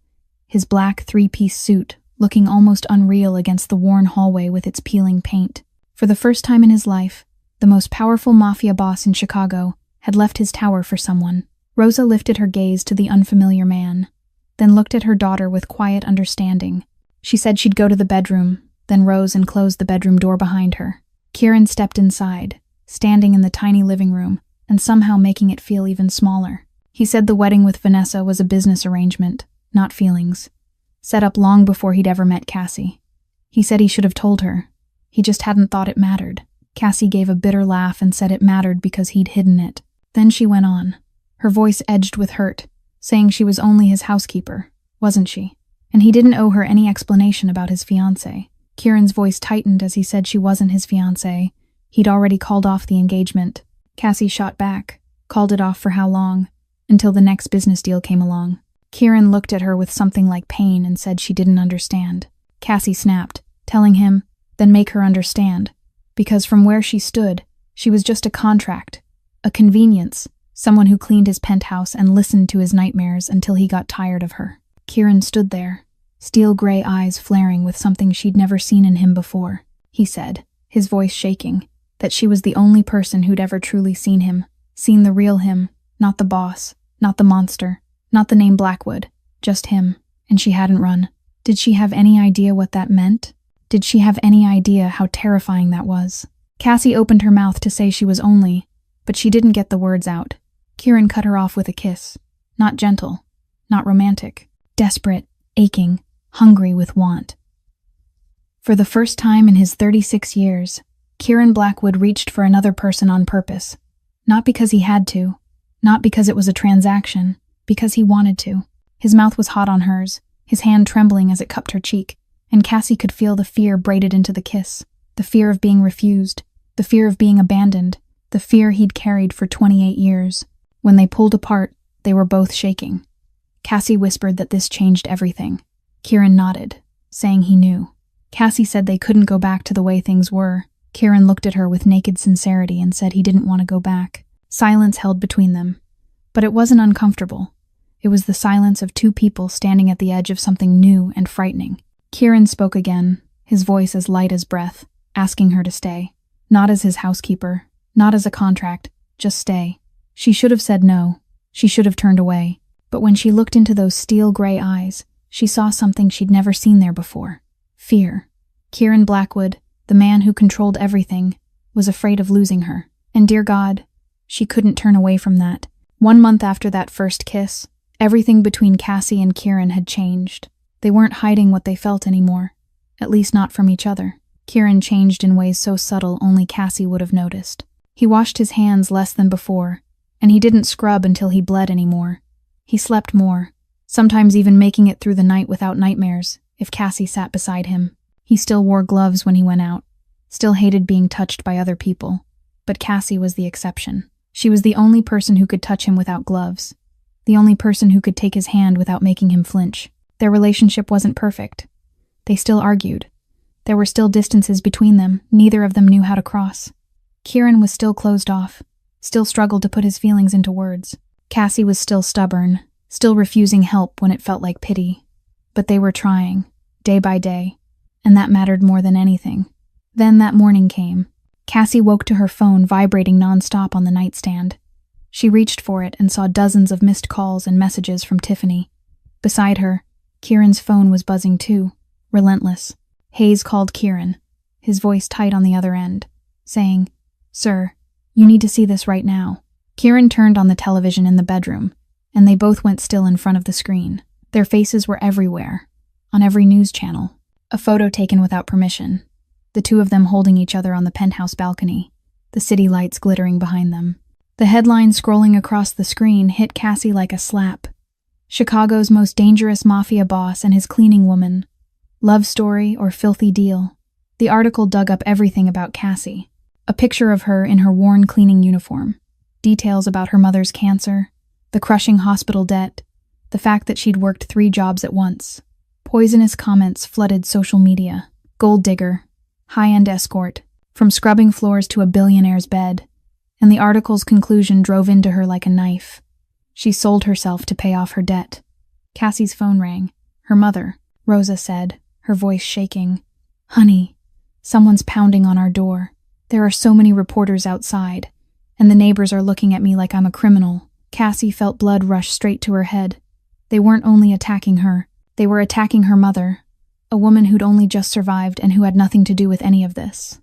his black 3-piece suit looking almost unreal against the worn hallway with its peeling paint. For the first time in his life, the most powerful mafia boss in Chicago had left his tower for someone. Rosa lifted her gaze to the unfamiliar man, then looked at her daughter with quiet understanding. She said she'd go to the bedroom, then rose and closed the bedroom door behind her. Kieran stepped inside, standing in the tiny living room, and somehow making it feel even smaller. He said the wedding with Vanessa was a business arrangement, not feelings, set up long before he'd ever met Cassie. He said he should have told her. He just hadn't thought it mattered. Cassie gave a bitter laugh and said it mattered because he'd hidden it. Then she went on, her voice edged with hurt, saying she was only his housekeeper, wasn't she? And he didn't owe her any explanation about his fiancé. Kieran's voice tightened as he said she wasn't his fiancé. He'd already called off the engagement. Cassie shot back, called it off for how long? Until the next business deal came along. Kieran looked at her with something like pain and said she didn't understand. Cassie snapped, telling him, then make her understand. Because from where she stood, she was just a contract, a convenience, someone who cleaned his penthouse and listened to his nightmares until he got tired of her. Kieran stood there, steel-gray eyes flaring with something she'd never seen in him before. He said, his voice shaking, that she was the only person who'd ever truly seen him, seen the real him, not the boss, not the monster, not the name Blackwood, just him, and she hadn't run. Did she have any idea what that meant? Did she have any idea how terrifying that was? Cassie opened her mouth to say she was only, but she didn't get the words out. Kieran cut her off with a kiss. Not gentle, not romantic, desperate, aching, hungry with want. For the first time in his 36 years, Kieran Blackwood reached for another person on purpose. Not because he had to, not because it was a transaction, because he wanted to. His mouth was hot on hers, his hand trembling as it cupped her cheek, and Cassie could feel the fear braided into the kiss, the fear of being refused, the fear of being abandoned, the fear he'd carried for 28 years. When they pulled apart, they were both shaking. Cassie whispered that this changed everything. Kieran nodded, saying he knew. Cassie said they couldn't go back to the way things were. Kieran looked at her with naked sincerity and said he didn't want to go back. Silence held between them. But it wasn't uncomfortable. It was the silence of two people standing at the edge of something new and frightening. Kieran spoke again, his voice as light as breath, asking her to stay. Not as his housekeeper, not as a contract, just stay. She should have said no. She should have turned away. But when she looked into those steel-gray eyes, she saw something she'd never seen there before. Fear. Kieran Blackwood, the man who controlled everything, was afraid of losing her. And dear God, she couldn't turn away from that. 1 month after that first kiss, everything between Cassie and Kieran had changed. They weren't hiding what they felt anymore, at least not from each other. Kieran changed in ways so subtle only Cassie would have noticed. He washed his hands less than before, and he didn't scrub until he bled anymore. He slept more, sometimes even making it through the night without nightmares, if Cassie sat beside him. He still wore gloves when he went out, still hated being touched by other people. But Cassie was the exception. She was the only person who could touch him without gloves, the only person who could take his hand without making him flinch. Their relationship wasn't perfect. They still argued. There were still distances between them neither of them knew how to cross. Kieran was still closed off, still struggled to put his feelings into words. Cassie was still stubborn, still refusing help when it felt like pity. But they were trying, day by day, and that mattered more than anything. Then that morning came. Cassie woke to her phone vibrating nonstop on the nightstand. She reached for it and saw dozens of missed calls and messages from Tiffany. Beside her, Kieran's phone was buzzing too, relentless. Hayes called Kieran, his voice tight on the other end, saying, "Sir, you need to see this right now." Kieran turned on the television in the bedroom, and they both went still in front of the screen. Their faces were everywhere, on every news channel. A photo taken without permission, the two of them holding each other on the penthouse balcony, the city lights glittering behind them. The headline scrolling across the screen hit Cassie like a slap. Chicago's most dangerous mafia boss and his cleaning woman. Love story or filthy deal. The article dug up everything about Cassie. A picture of her in her worn cleaning uniform. Details about her mother's cancer, the crushing hospital debt, the fact that she'd worked 3 jobs at once. Poisonous comments flooded social media. Gold digger, high-end escort, from scrubbing floors to a billionaire's bed. And the article's conclusion drove into her like a knife. She sold herself to pay off her debt. Cassie's phone rang. Her mother, Rosa said, her voice shaking. "Honey, someone's pounding on our door. There are so many reporters outside, and the neighbors are looking at me like I'm a criminal." Cassie felt blood rush straight to her head. They weren't only attacking her, they were attacking her mother, a woman who'd only just survived and who had nothing to do with any of this.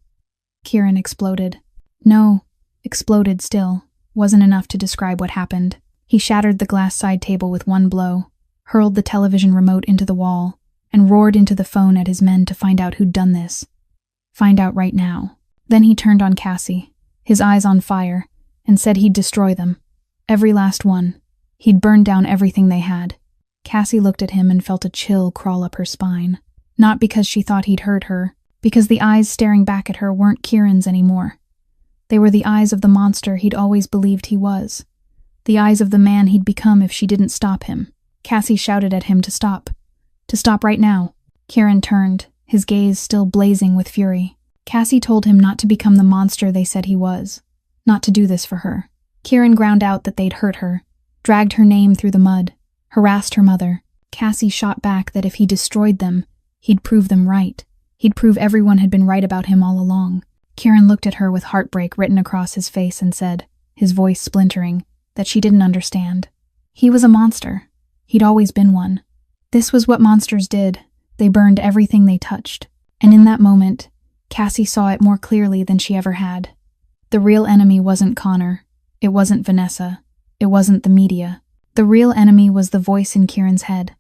Kieran exploded. No, exploded still, wasn't enough to describe what happened. He shattered the glass side table with one blow, hurled the television remote into the wall, and roared into the phone at his men to find out who'd done this. Find out right now. Then he turned on Cassie, his eyes on fire, and said he'd destroy them. Every last one. He'd burn down everything they had. Cassie looked at him and felt a chill crawl up her spine. Not because she thought he'd hurt her, because the eyes staring back at her weren't Kieran's anymore. They were the eyes of the monster he'd always believed he was. The eyes of the man he'd become if she didn't stop him. Cassie shouted at him to stop. To stop right now. Kieran turned, his gaze still blazing with fury. Cassie told him not to become the monster they said he was. Not to do this for her. Kieran ground out that they'd hurt her, dragged her name through the mud, harassed her mother. Cassie shot back that if he destroyed them, he'd prove them right. He'd prove everyone had been right about him all along. Kieran looked at her with heartbreak written across his face and said, his voice splintering, that she didn't understand. He was a monster. He'd always been one. This was what monsters did. They burned everything they touched. And in that moment, Cassie saw it more clearly than she ever had. The real enemy wasn't Connor. It wasn't Vanessa. It wasn't the media. The real enemy was the voice in Kieran's head.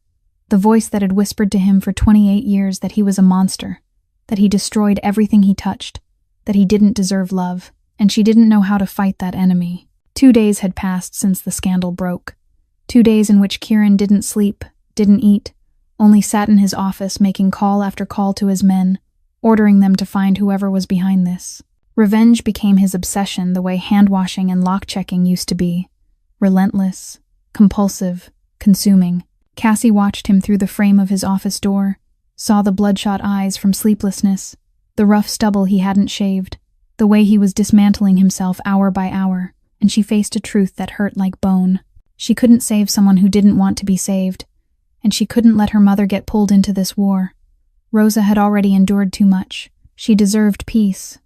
The voice that had whispered to him for 28 years that he was a monster, that he destroyed everything he touched, that he didn't deserve love, and she didn't know how to fight that enemy. 2 days had passed since the scandal broke. 2 days in which Kieran didn't sleep, didn't eat, only sat in his office making call after call to his men, ordering them to find whoever was behind this. Revenge became his obsession the way hand-washing and lock-checking used to be. Relentless, compulsive, consuming. Cassie watched him through the frame of his office door, saw the bloodshot eyes from sleeplessness, the rough stubble he hadn't shaved, the way he was dismantling himself hour by hour, and she faced a truth that hurt like bone. She couldn't save someone who didn't want to be saved, and she couldn't let her mother get pulled into this war. Rosa had already endured too much. She deserved peace,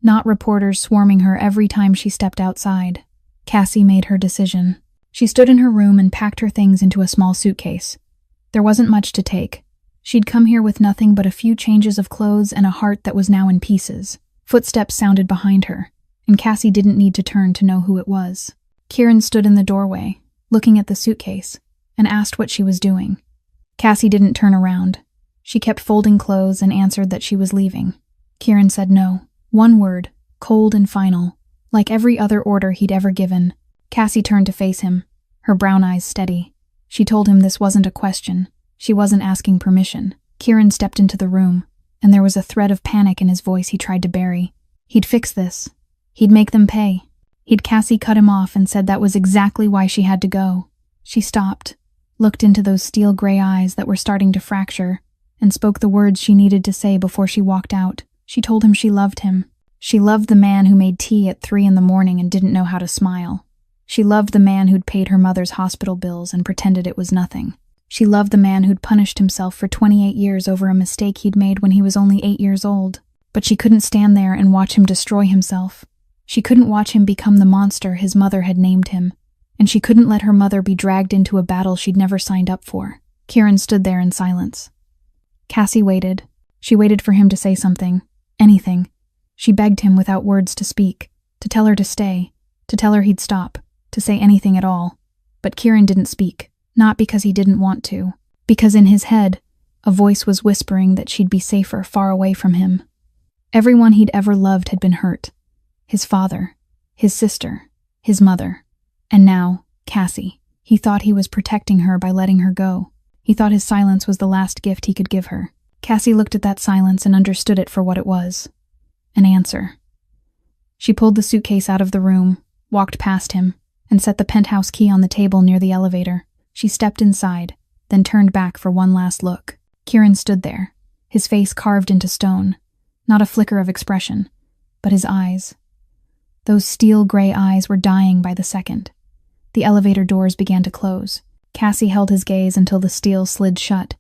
not reporters swarming her every time she stepped outside. Cassie made her decision. She stood in her room and packed her things into a small suitcase. There wasn't much to take. She'd come here with nothing but a few changes of clothes and a heart that was now in pieces. Footsteps sounded behind her, and Cassie didn't need to turn to know who it was. Kieran stood in the doorway, looking at the suitcase, and asked what she was doing. Cassie didn't turn around. She kept folding clothes and answered that she was leaving. Kieran said no. One word, cold and final, like every other order he'd ever given. Cassie turned to face him, her brown eyes steady. She told him this wasn't a question. She wasn't asking permission. Kieran stepped into the room, and there was a thread of panic in his voice he tried to bury. He'd fix this. He'd make them pay. Cassie cut him off and said that was exactly why she had to go. She stopped, looked into those steel gray eyes that were starting to fracture, and spoke the words she needed to say before she walked out. She told him she loved him. She loved the man who made tea at 3 in the morning and didn't know how to smile. She loved the man who'd paid her mother's hospital bills and pretended it was nothing. She loved the man who'd punished himself for 28 years over a mistake he'd made when he was only 8 years old. But she couldn't stand there and watch him destroy himself. She couldn't watch him become the monster his mother had named him. And she couldn't let her mother be dragged into a battle she'd never signed up for. Kieran stood there in silence. Cassie waited. She waited for him to say something. Anything. She begged him without words to speak, to tell her to stay, to tell her he'd stop, to say anything at all. But Kieran didn't speak, not because he didn't want to, because in his head, a voice was whispering that she'd be safer far away from him. Everyone he'd ever loved had been hurt. His father, his sister, his mother, and now, Cassie. He thought he was protecting her by letting her go. He thought his silence was the last gift he could give her. Cassie looked at that silence and understood it for what it was. An answer. She pulled the suitcase out of the room, walked past him, and set the penthouse key on the table near the elevator. She stepped inside, then turned back for one last look. Kieran stood there, his face carved into stone. Not a flicker of expression, but his eyes. Those steel gray eyes were dying by the second. The elevator doors began to close. Cassie held his gaze until the steel slid shut,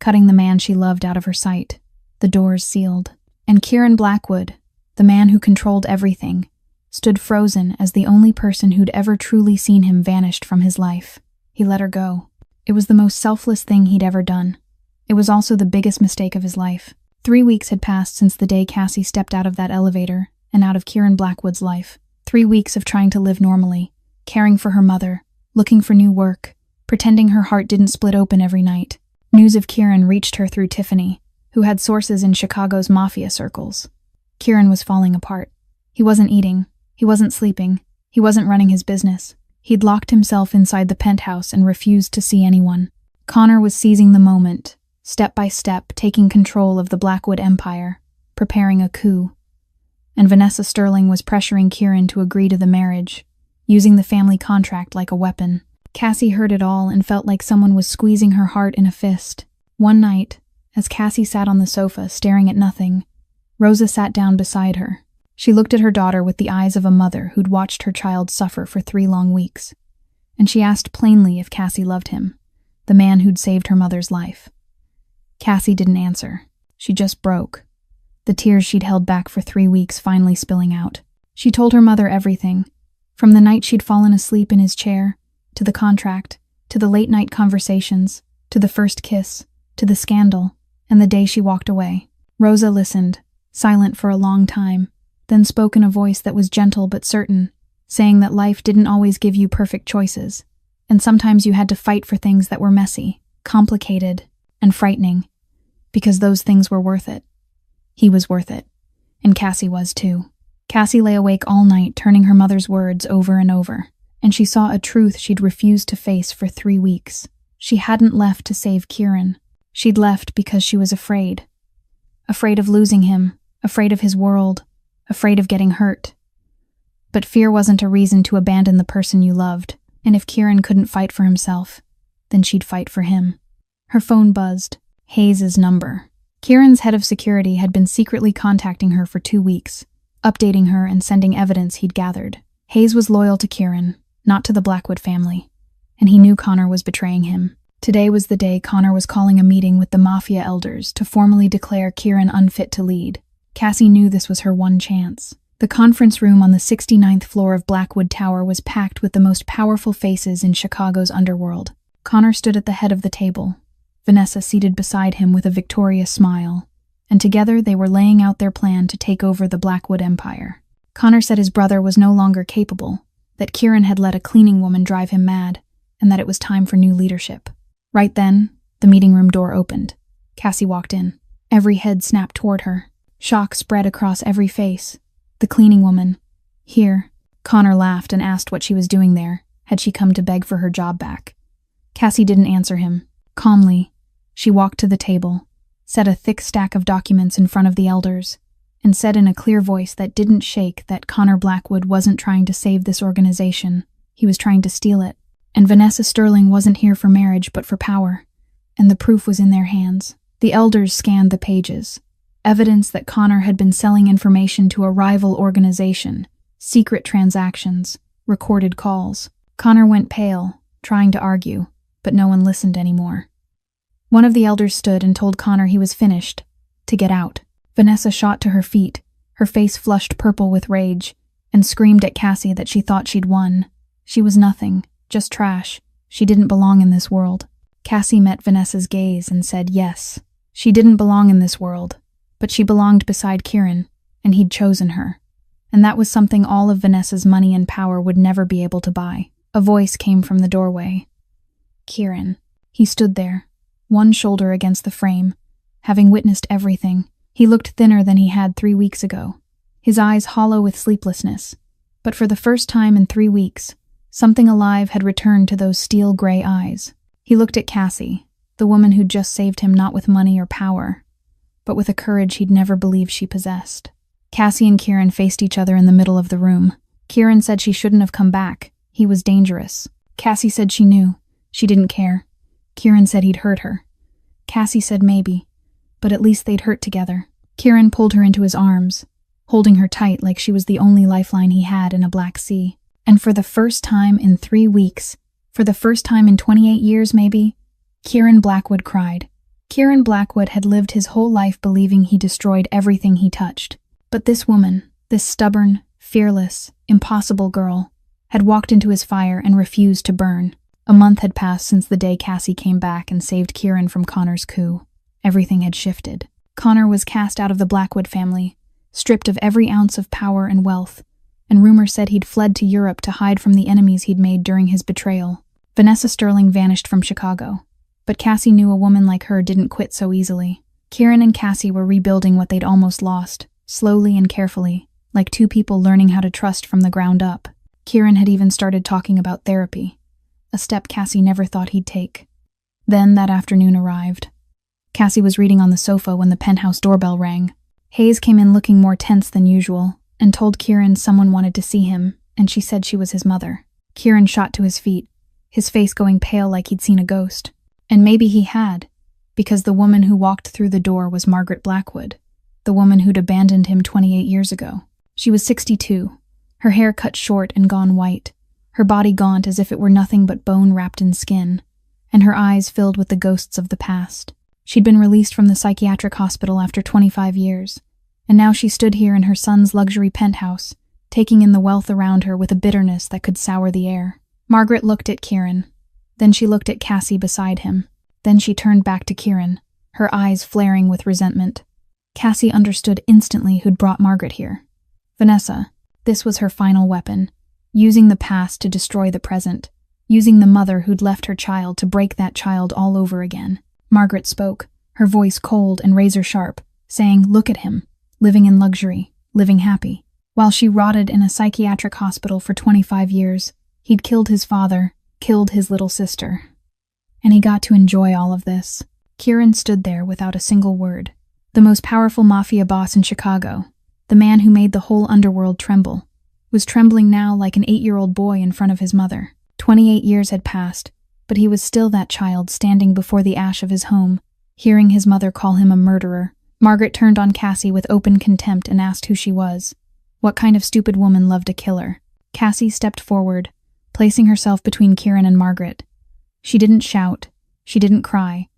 cutting the man she loved out of her sight. The doors sealed. And Kieran Blackwood, the man who controlled everything, stood frozen as the only person who'd ever truly seen him vanished from his life. He let her go. It was the most selfless thing he'd ever done. It was also the biggest mistake of his life. 3 weeks had passed since the day Cassie stepped out of that elevator and out of Kieran Blackwood's life. 3 weeks of trying to live normally, caring for her mother, looking for new work, pretending her heart didn't split open every night. News of Kieran reached her through Tiffany, who had sources in Chicago's Mafia circles. Kieran was falling apart. He wasn't eating. He wasn't sleeping. He wasn't running his business. He'd locked himself inside the penthouse and refused to see anyone. Connor was seizing the moment, step by step, taking control of the Blackwood Empire, preparing a coup. And Vanessa Sterling was pressuring Kieran to agree to the marriage, using the family contract like a weapon. Cassie heard it all and felt like someone was squeezing her heart in a fist. One night, as Cassie sat on the sofa staring at nothing, Rosa sat down beside her. She looked at her daughter with the eyes of a mother who'd watched her child suffer for 3 long weeks. And she asked plainly if Cassie loved him, the man who'd saved her mother's life. Cassie didn't answer. She just broke, the tears she'd held back for 3 weeks finally spilling out. She told her mother everything, from the night she'd fallen asleep in his chair, to the contract, to the late-night conversations, to the first kiss, to the scandal, and the day she walked away. Rosa listened, silent for a long time, then spoke in a voice that was gentle but certain, saying that life didn't always give you perfect choices, and sometimes you had to fight for things that were messy, complicated, and frightening, because those things were worth it. He was worth it, and Cassie was too. Cassie lay awake all night turning her mother's words over and over, and she saw a truth she'd refused to face for 3 weeks. She hadn't left to save Kieran. She'd left because she was afraid. Afraid of losing him, afraid of his world, afraid of getting hurt. But fear wasn't a reason to abandon the person you loved, and if Kieran couldn't fight for himself, then she'd fight for him. Her phone buzzed. Hayes' number. Kieran's head of security had been secretly contacting her for 2 weeks, updating her and sending evidence he'd gathered. Hayes was loyal to Kieran, not to the Blackwood family, and he knew Connor was betraying him. Today was the day Connor was calling a meeting with the Mafia elders to formally declare Kieran unfit to lead. Cassie knew this was her one chance. The conference room on the 69th floor of Blackwood Tower was packed with the most powerful faces in Chicago's underworld. Connor stood at the head of the table, Vanessa seated beside him with a victorious smile, and together they were laying out their plan to take over the Blackwood Empire. Connor said his brother was no longer capable, that Kieran had let a cleaning woman drive him mad, and that it was time for new leadership. Right then, the meeting room door opened. Cassie walked in. Every head snapped toward her. Shock spread across every face. The cleaning woman. Here. Connor laughed and asked what she was doing there. Had she come to beg for her job back? Cassie didn't answer him. Calmly, she walked to the table, set a thick stack of documents in front of the elders, and said in a clear voice that didn't shake that Connor Blackwood wasn't trying to save this organization. He was trying to steal it. And Vanessa Sterling wasn't here for marriage but for power. And the proof was in their hands. The elders scanned the pages. Evidence that Connor had been selling information to a rival organization, secret transactions, recorded calls. Connor went pale, trying to argue, but no one listened anymore. One of the elders stood and told Connor he was finished, to get out. Vanessa shot to her feet, her face flushed purple with rage, and screamed at Cassie that she thought she'd won. She was nothing, just trash. She didn't belong in this world. Cassie met Vanessa's gaze and said yes. She didn't belong in this world, but she belonged beside Kieran, and he'd chosen her. And that was something all of Vanessa's money and power would never be able to buy. A voice came from the doorway. Kieran. He stood there, one shoulder against the frame, having witnessed everything. He looked thinner than he had 3 weeks ago, his eyes hollow with sleeplessness. But for the first time in 3 weeks, something alive had returned to those steel-gray eyes. He looked at Cassie, the woman who'd just saved him not with money or power, but with a courage he'd never believed she possessed. Cassie and Kieran faced each other in the middle of the room. Kieran said she shouldn't have come back. He was dangerous. Cassie said she knew. She didn't care. Kieran said he'd hurt her. Cassie said maybe, but at least they'd hurt together. Kieran pulled her into his arms, holding her tight like she was the only lifeline he had in a black sea. And for the first time in 3 weeks, for the first time in 28 years maybe, Kieran Blackwood cried. Kieran Blackwood had lived his whole life believing he destroyed everything he touched. But this woman, this stubborn, fearless, impossible girl, had walked into his fire and refused to burn. A month had passed since the day Cassie came back and saved Kieran from Connor's coup. Everything had shifted. Connor was cast out of the Blackwood family, stripped of every ounce of power and wealth, and rumor said he'd fled to Europe to hide from the enemies he'd made during his betrayal. Vanessa Sterling vanished from Chicago. But Cassie knew a woman like her didn't quit so easily. Kieran and Cassie were rebuilding what they'd almost lost, slowly and carefully, like two people learning how to trust from the ground up. Kieran had even started talking about therapy, a step Cassie never thought he'd take. Then that afternoon arrived. Cassie was reading on the sofa when the penthouse doorbell rang. Hayes came in looking more tense than usual and told Kieran someone wanted to see him, and she said she was his mother. Kieran shot to his feet, his face going pale like he'd seen a ghost. And maybe he had, because the woman who walked through the door was Margaret Blackwood, the woman who'd abandoned him 28 years ago. She was 62, her hair cut short and gone white, her body gaunt as if it were nothing but bone wrapped in skin, and her eyes filled with the ghosts of the past. She'd been released from the psychiatric hospital after 25 years, and now she stood here in her son's luxury penthouse, taking in the wealth around her with a bitterness that could sour the air. Margaret looked at Kieran. Then she looked at Cassie beside him. Then she turned back to Kieran, her eyes flaring with resentment. Cassie understood instantly who'd brought Margaret here. Vanessa. This was her final weapon, using the past to destroy the present, using the mother who'd left her child to break that child all over again. Margaret spoke, her voice cold and razor-sharp, saying, "Look at him, living in luxury, living happy. While she rotted in a psychiatric hospital for 25 years, he'd killed his father, killed his little sister. And he got to enjoy all of this." Kieran stood there without a single word. The most powerful mafia boss in Chicago, the man who made the whole underworld tremble, was trembling now like an 8-year-old boy in front of his mother. 28 years had passed, but he was still that child standing before the ash of his home, hearing his mother call him a murderer. Margaret turned on Cassie with open contempt and asked who she was. What kind of stupid woman loved a killer? Cassie stepped forward, placing herself between Kieran and Margaret. She didn't shout. She didn't cry.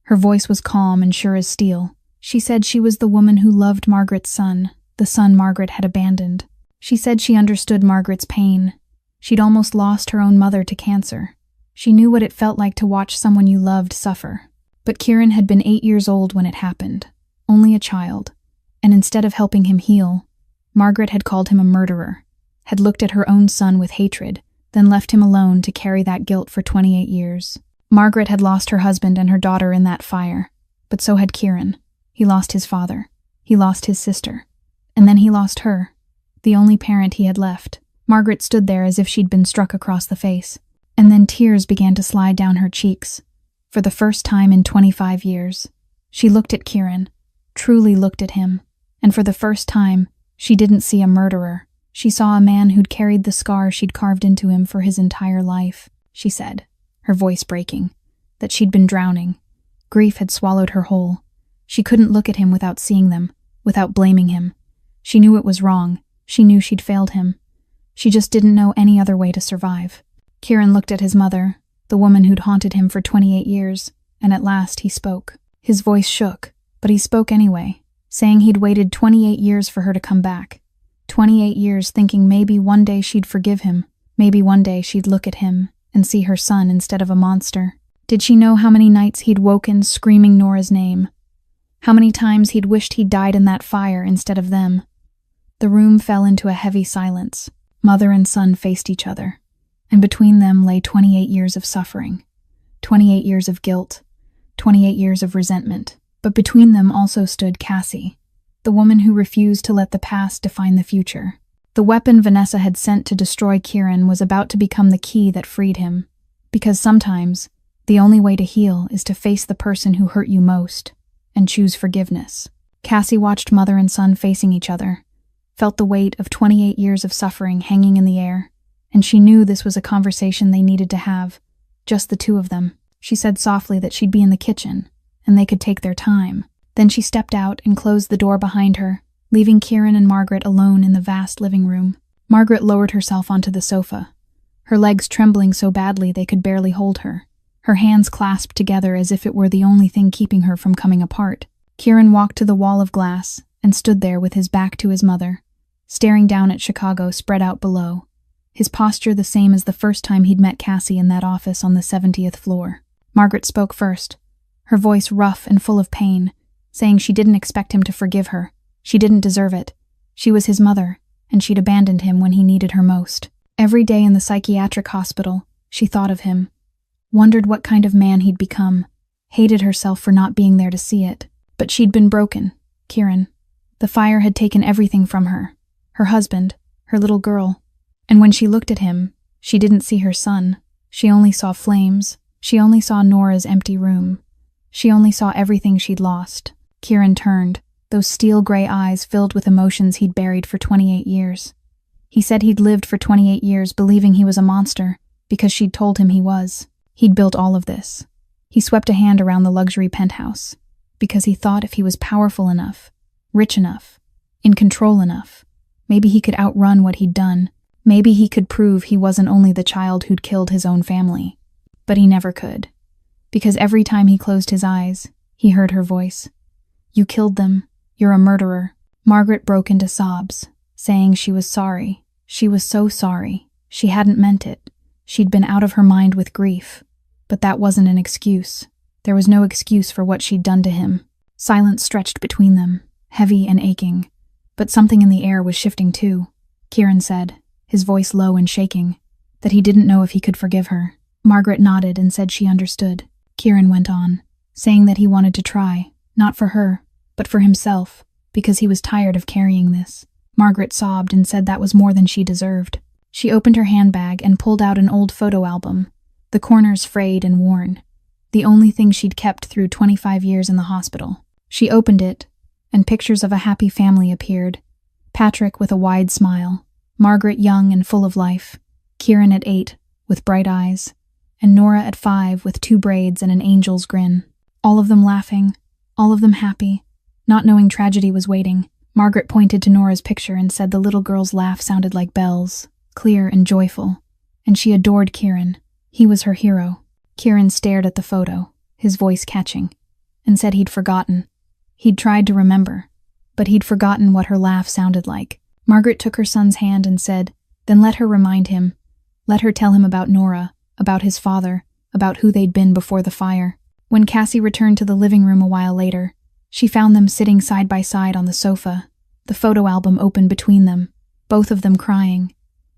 Her voice was calm and sure as steel. She said she was the woman who loved Margaret's son, the son Margaret had abandoned. She said she understood Margaret's pain. She'd almost lost her own mother to cancer. She knew what it felt like to watch someone you loved suffer. But Kieran had been 8 years old when it happened, only a child, and instead of helping him heal, Margaret had called him a murderer, had looked at her own son with hatred, then left him alone to carry that guilt for 28 years. Margaret had lost her husband and her daughter in that fire, but so had Kieran. He lost his father. He lost his sister. And then he lost her, the only parent he had left. Margaret stood there as if she'd been struck across the face. And then tears began to slide down her cheeks. For the first time in 25 years, she looked at Kieran, truly looked at him, and for the first time, she didn't see a murderer. She saw a man who'd carried the scar she'd carved into him for his entire life. She said, her voice breaking, that she'd been drowning. Grief had swallowed her whole. She couldn't look at him without seeing them, without blaming him. She knew it was wrong. She knew she'd failed him. She just didn't know any other way to survive. Kieran looked at his mother, the woman who'd haunted him for 28 years, and at last he spoke. His voice shook, but he spoke anyway, saying he'd waited 28 years for her to come back. 28 years thinking maybe one day she'd forgive him, maybe one day she'd look at him and see her son instead of a monster. Did she know how many nights he'd woken screaming Nora's name? How many times he'd wished he'd died in that fire instead of them? The room fell into a heavy silence. Mother and son faced each other, and between them lay 28 years of suffering, 28 years of guilt, 28 years of resentment. But between them also stood Cassie, the woman who refused to let the past define the future. The weapon Vanessa had sent to destroy Kieran was about to become the key that freed him, because sometimes the only way to heal is to face the person who hurt you most and choose forgiveness. Cassie watched mother and son facing each other, felt the weight of 28 years of suffering hanging in the air, and she knew this was a conversation they needed to have, just the two of them. She said softly that she'd be in the kitchen, and they could take their time. Then she stepped out and closed the door behind her, leaving Kieran and Margaret alone in the vast living room. Margaret lowered herself onto the sofa, her legs trembling so badly they could barely hold her, her hands clasped together as if it were the only thing keeping her from coming apart. Kieran walked to the wall of glass and stood there with his back to his mother, staring down at Chicago spread out below, his posture the same as the first time he'd met Cassie in that office on the 70th floor. Margaret spoke first, her voice rough and full of pain, saying she didn't expect him to forgive her. She didn't deserve it. She was his mother, and she'd abandoned him when he needed her most. Every day in the psychiatric hospital, she thought of him, wondered what kind of man he'd become, hated herself for not being there to see it. But she'd been broken, Kieran. The fire had taken everything from her. Her husband, her little girl. And when she looked at him, she didn't see her son. She only saw flames. She only saw Nora's empty room. She only saw everything she'd lost. Kieran turned, those steel gray eyes filled with emotions he'd buried for 28 years. He said he'd lived for 28 years believing he was a monster because she'd told him he was. He'd built all of this. He swept a hand around the luxury penthouse because he thought if he was powerful enough, rich enough, in control enough, maybe he could outrun what he'd done. Maybe he could prove he wasn't only the child who'd killed his own family. But he never could. Because every time he closed his eyes, he heard her voice. "You killed them. You're a murderer." Margaret broke into sobs, saying she was sorry. She was so sorry. She hadn't meant it. She'd been out of her mind with grief. But that wasn't an excuse. There was no excuse for what she'd done to him. Silence stretched between them, heavy and aching. But something in the air was shifting too. Kieran said, his voice low and shaking, that he didn't know if he could forgive her. Margaret nodded and said she understood. Kieran went on, saying that he wanted to try, not for her, but for himself, because he was tired of carrying this. Margaret sobbed and said that was more than she deserved. She opened her handbag and pulled out an old photo album, the corners frayed and worn, the only thing she'd kept through 25 years in the hospital. She opened it, and pictures of a happy family appeared. Patrick with a wide smile, Margaret young and full of life, Kieran at 8, with bright eyes, and Nora at 5 with 2 braids and an angel's grin. All of them laughing, all of them happy, not knowing tragedy was waiting. Margaret pointed to Nora's picture and said the little girl's laugh sounded like bells, clear and joyful, and she adored Kieran. He was her hero. Kieran stared at the photo, his voice catching, and said he'd forgotten. He'd tried to remember, but he'd forgotten what her laugh sounded like. Margaret took her son's hand and said, "Then let her remind him. Let her tell him about Nora, about his father, about who they'd been before the fire." When Cassie returned to the living room a while later, she found them sitting side by side on the sofa, the photo album open between them, both of them crying.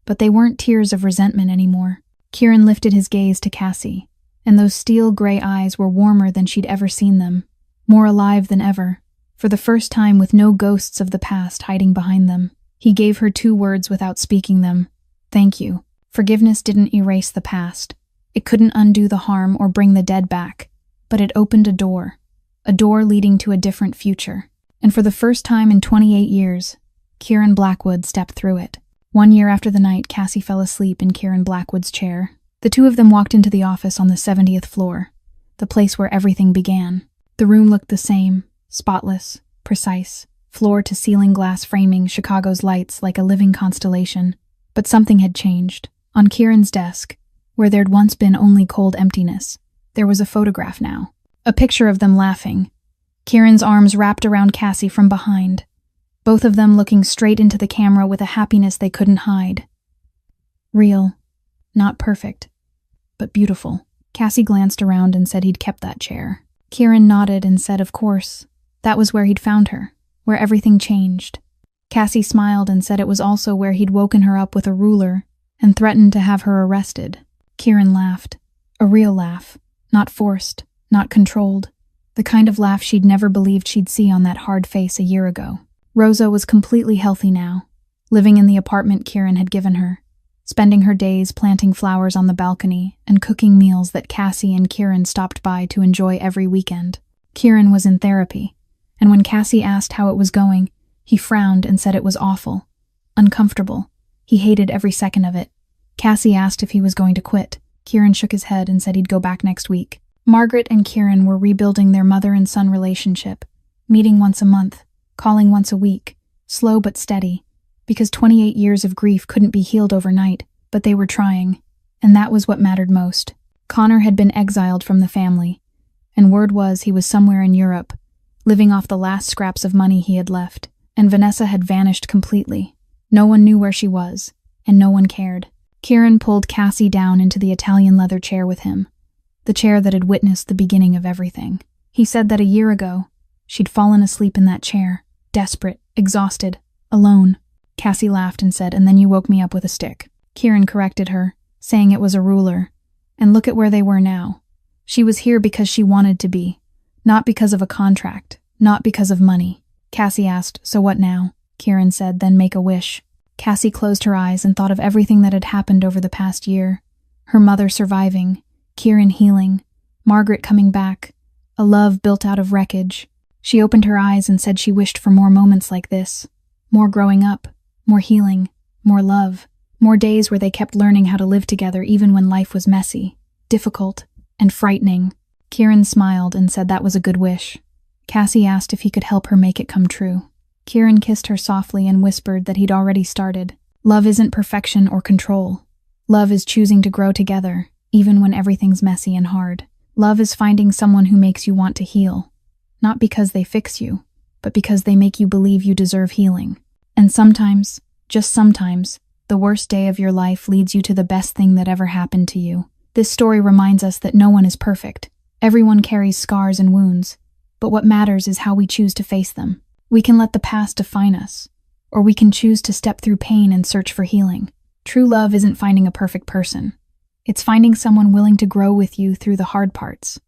But they weren't tears of resentment anymore. Kieran lifted his gaze to Cassie, and those steel gray eyes were warmer than she'd ever seen them, more alive than ever, for the first time with no ghosts of the past hiding behind them. He gave her 2 words without speaking them. "Thank you." Forgiveness didn't erase the past. It couldn't undo the harm or bring the dead back, but it opened a door leading to a different future. And for the first time in 28 years, Kieran Blackwood stepped through it. 1 year after the night Cassie fell asleep in Kieran Blackwood's chair, the 2 of them walked into the office on the 70th floor, the place where everything began. The room looked the same, spotless, precise, floor-to-ceiling glass framing Chicago's lights like a living constellation. But something had changed. On Kieran's desk, where there'd once been only cold emptiness, there was a photograph now. A picture of them laughing. Kieran's arms wrapped around Cassie from behind, both of them looking straight into the camera with a happiness they couldn't hide. Real. Not perfect, but beautiful. Cassie glanced around and said he'd kept that chair. Kieran nodded and said of course. That was where he'd found her, where everything changed. Cassie smiled and said it was also where he'd woken her up with a ruler and threatened to have her arrested. Kieran laughed. A real laugh. Not forced, not controlled. The kind of laugh she'd never believed she'd see on that hard face a year ago. Rosa was completely healthy now, living in the apartment Kieran had given her, spending her days planting flowers on the balcony and cooking meals that Cassie and Kieran stopped by to enjoy every weekend. Kieran was in therapy, and when Cassie asked how it was going, he frowned and said it was awful, uncomfortable. He hated every second of it. Cassie asked if he was going to quit. Kieran shook his head and said he'd go back next week. Margaret and Kieran were rebuilding their mother and son relationship, meeting once a month, calling once a week, slow but steady, because 28 years of grief couldn't be healed overnight, but they were trying, and that was what mattered most. Connor had been exiled from the family, and word was he was somewhere in Europe, living off the last scraps of money he had left, and Vanessa had vanished completely. No one knew where she was, and no one cared. Kieran pulled Cassie down into the Italian leather chair with him, the chair that had witnessed the beginning of everything. He said that a year ago, she'd fallen asleep in that chair, desperate, exhausted, alone. Cassie laughed and said, "And then you woke me up with a stick." Kieran corrected her, saying it was a ruler. And look at where they were now. She was here because she wanted to be, not because of a contract, not because of money. Cassie asked, "So what now?" Kieran said, "Then make a wish." Cassie closed her eyes and thought of everything that had happened over the past year. Her mother surviving, Kieran healing, Margaret coming back, a love built out of wreckage. She opened her eyes and said she wished for more moments like this. More growing up, more healing, more love, more days where they kept learning how to live together even when life was messy, difficult, and frightening. Kieran smiled and said that was a good wish. Cassie asked if he could help her make it come true. Kieran kissed her softly and whispered that he'd already started. Love isn't perfection or control. Love is choosing to grow together, even when everything's messy and hard. Love is finding someone who makes you want to heal. Not because they fix you, but because they make you believe you deserve healing. And sometimes, just sometimes, the worst day of your life leads you to the best thing that ever happened to you. This story reminds us that no one is perfect. Everyone carries scars and wounds, but what matters is how we choose to face them. We can let the past define us, or we can choose to step through pain and search for healing. True love isn't finding a perfect person. It's finding someone willing to grow with you through the hard parts.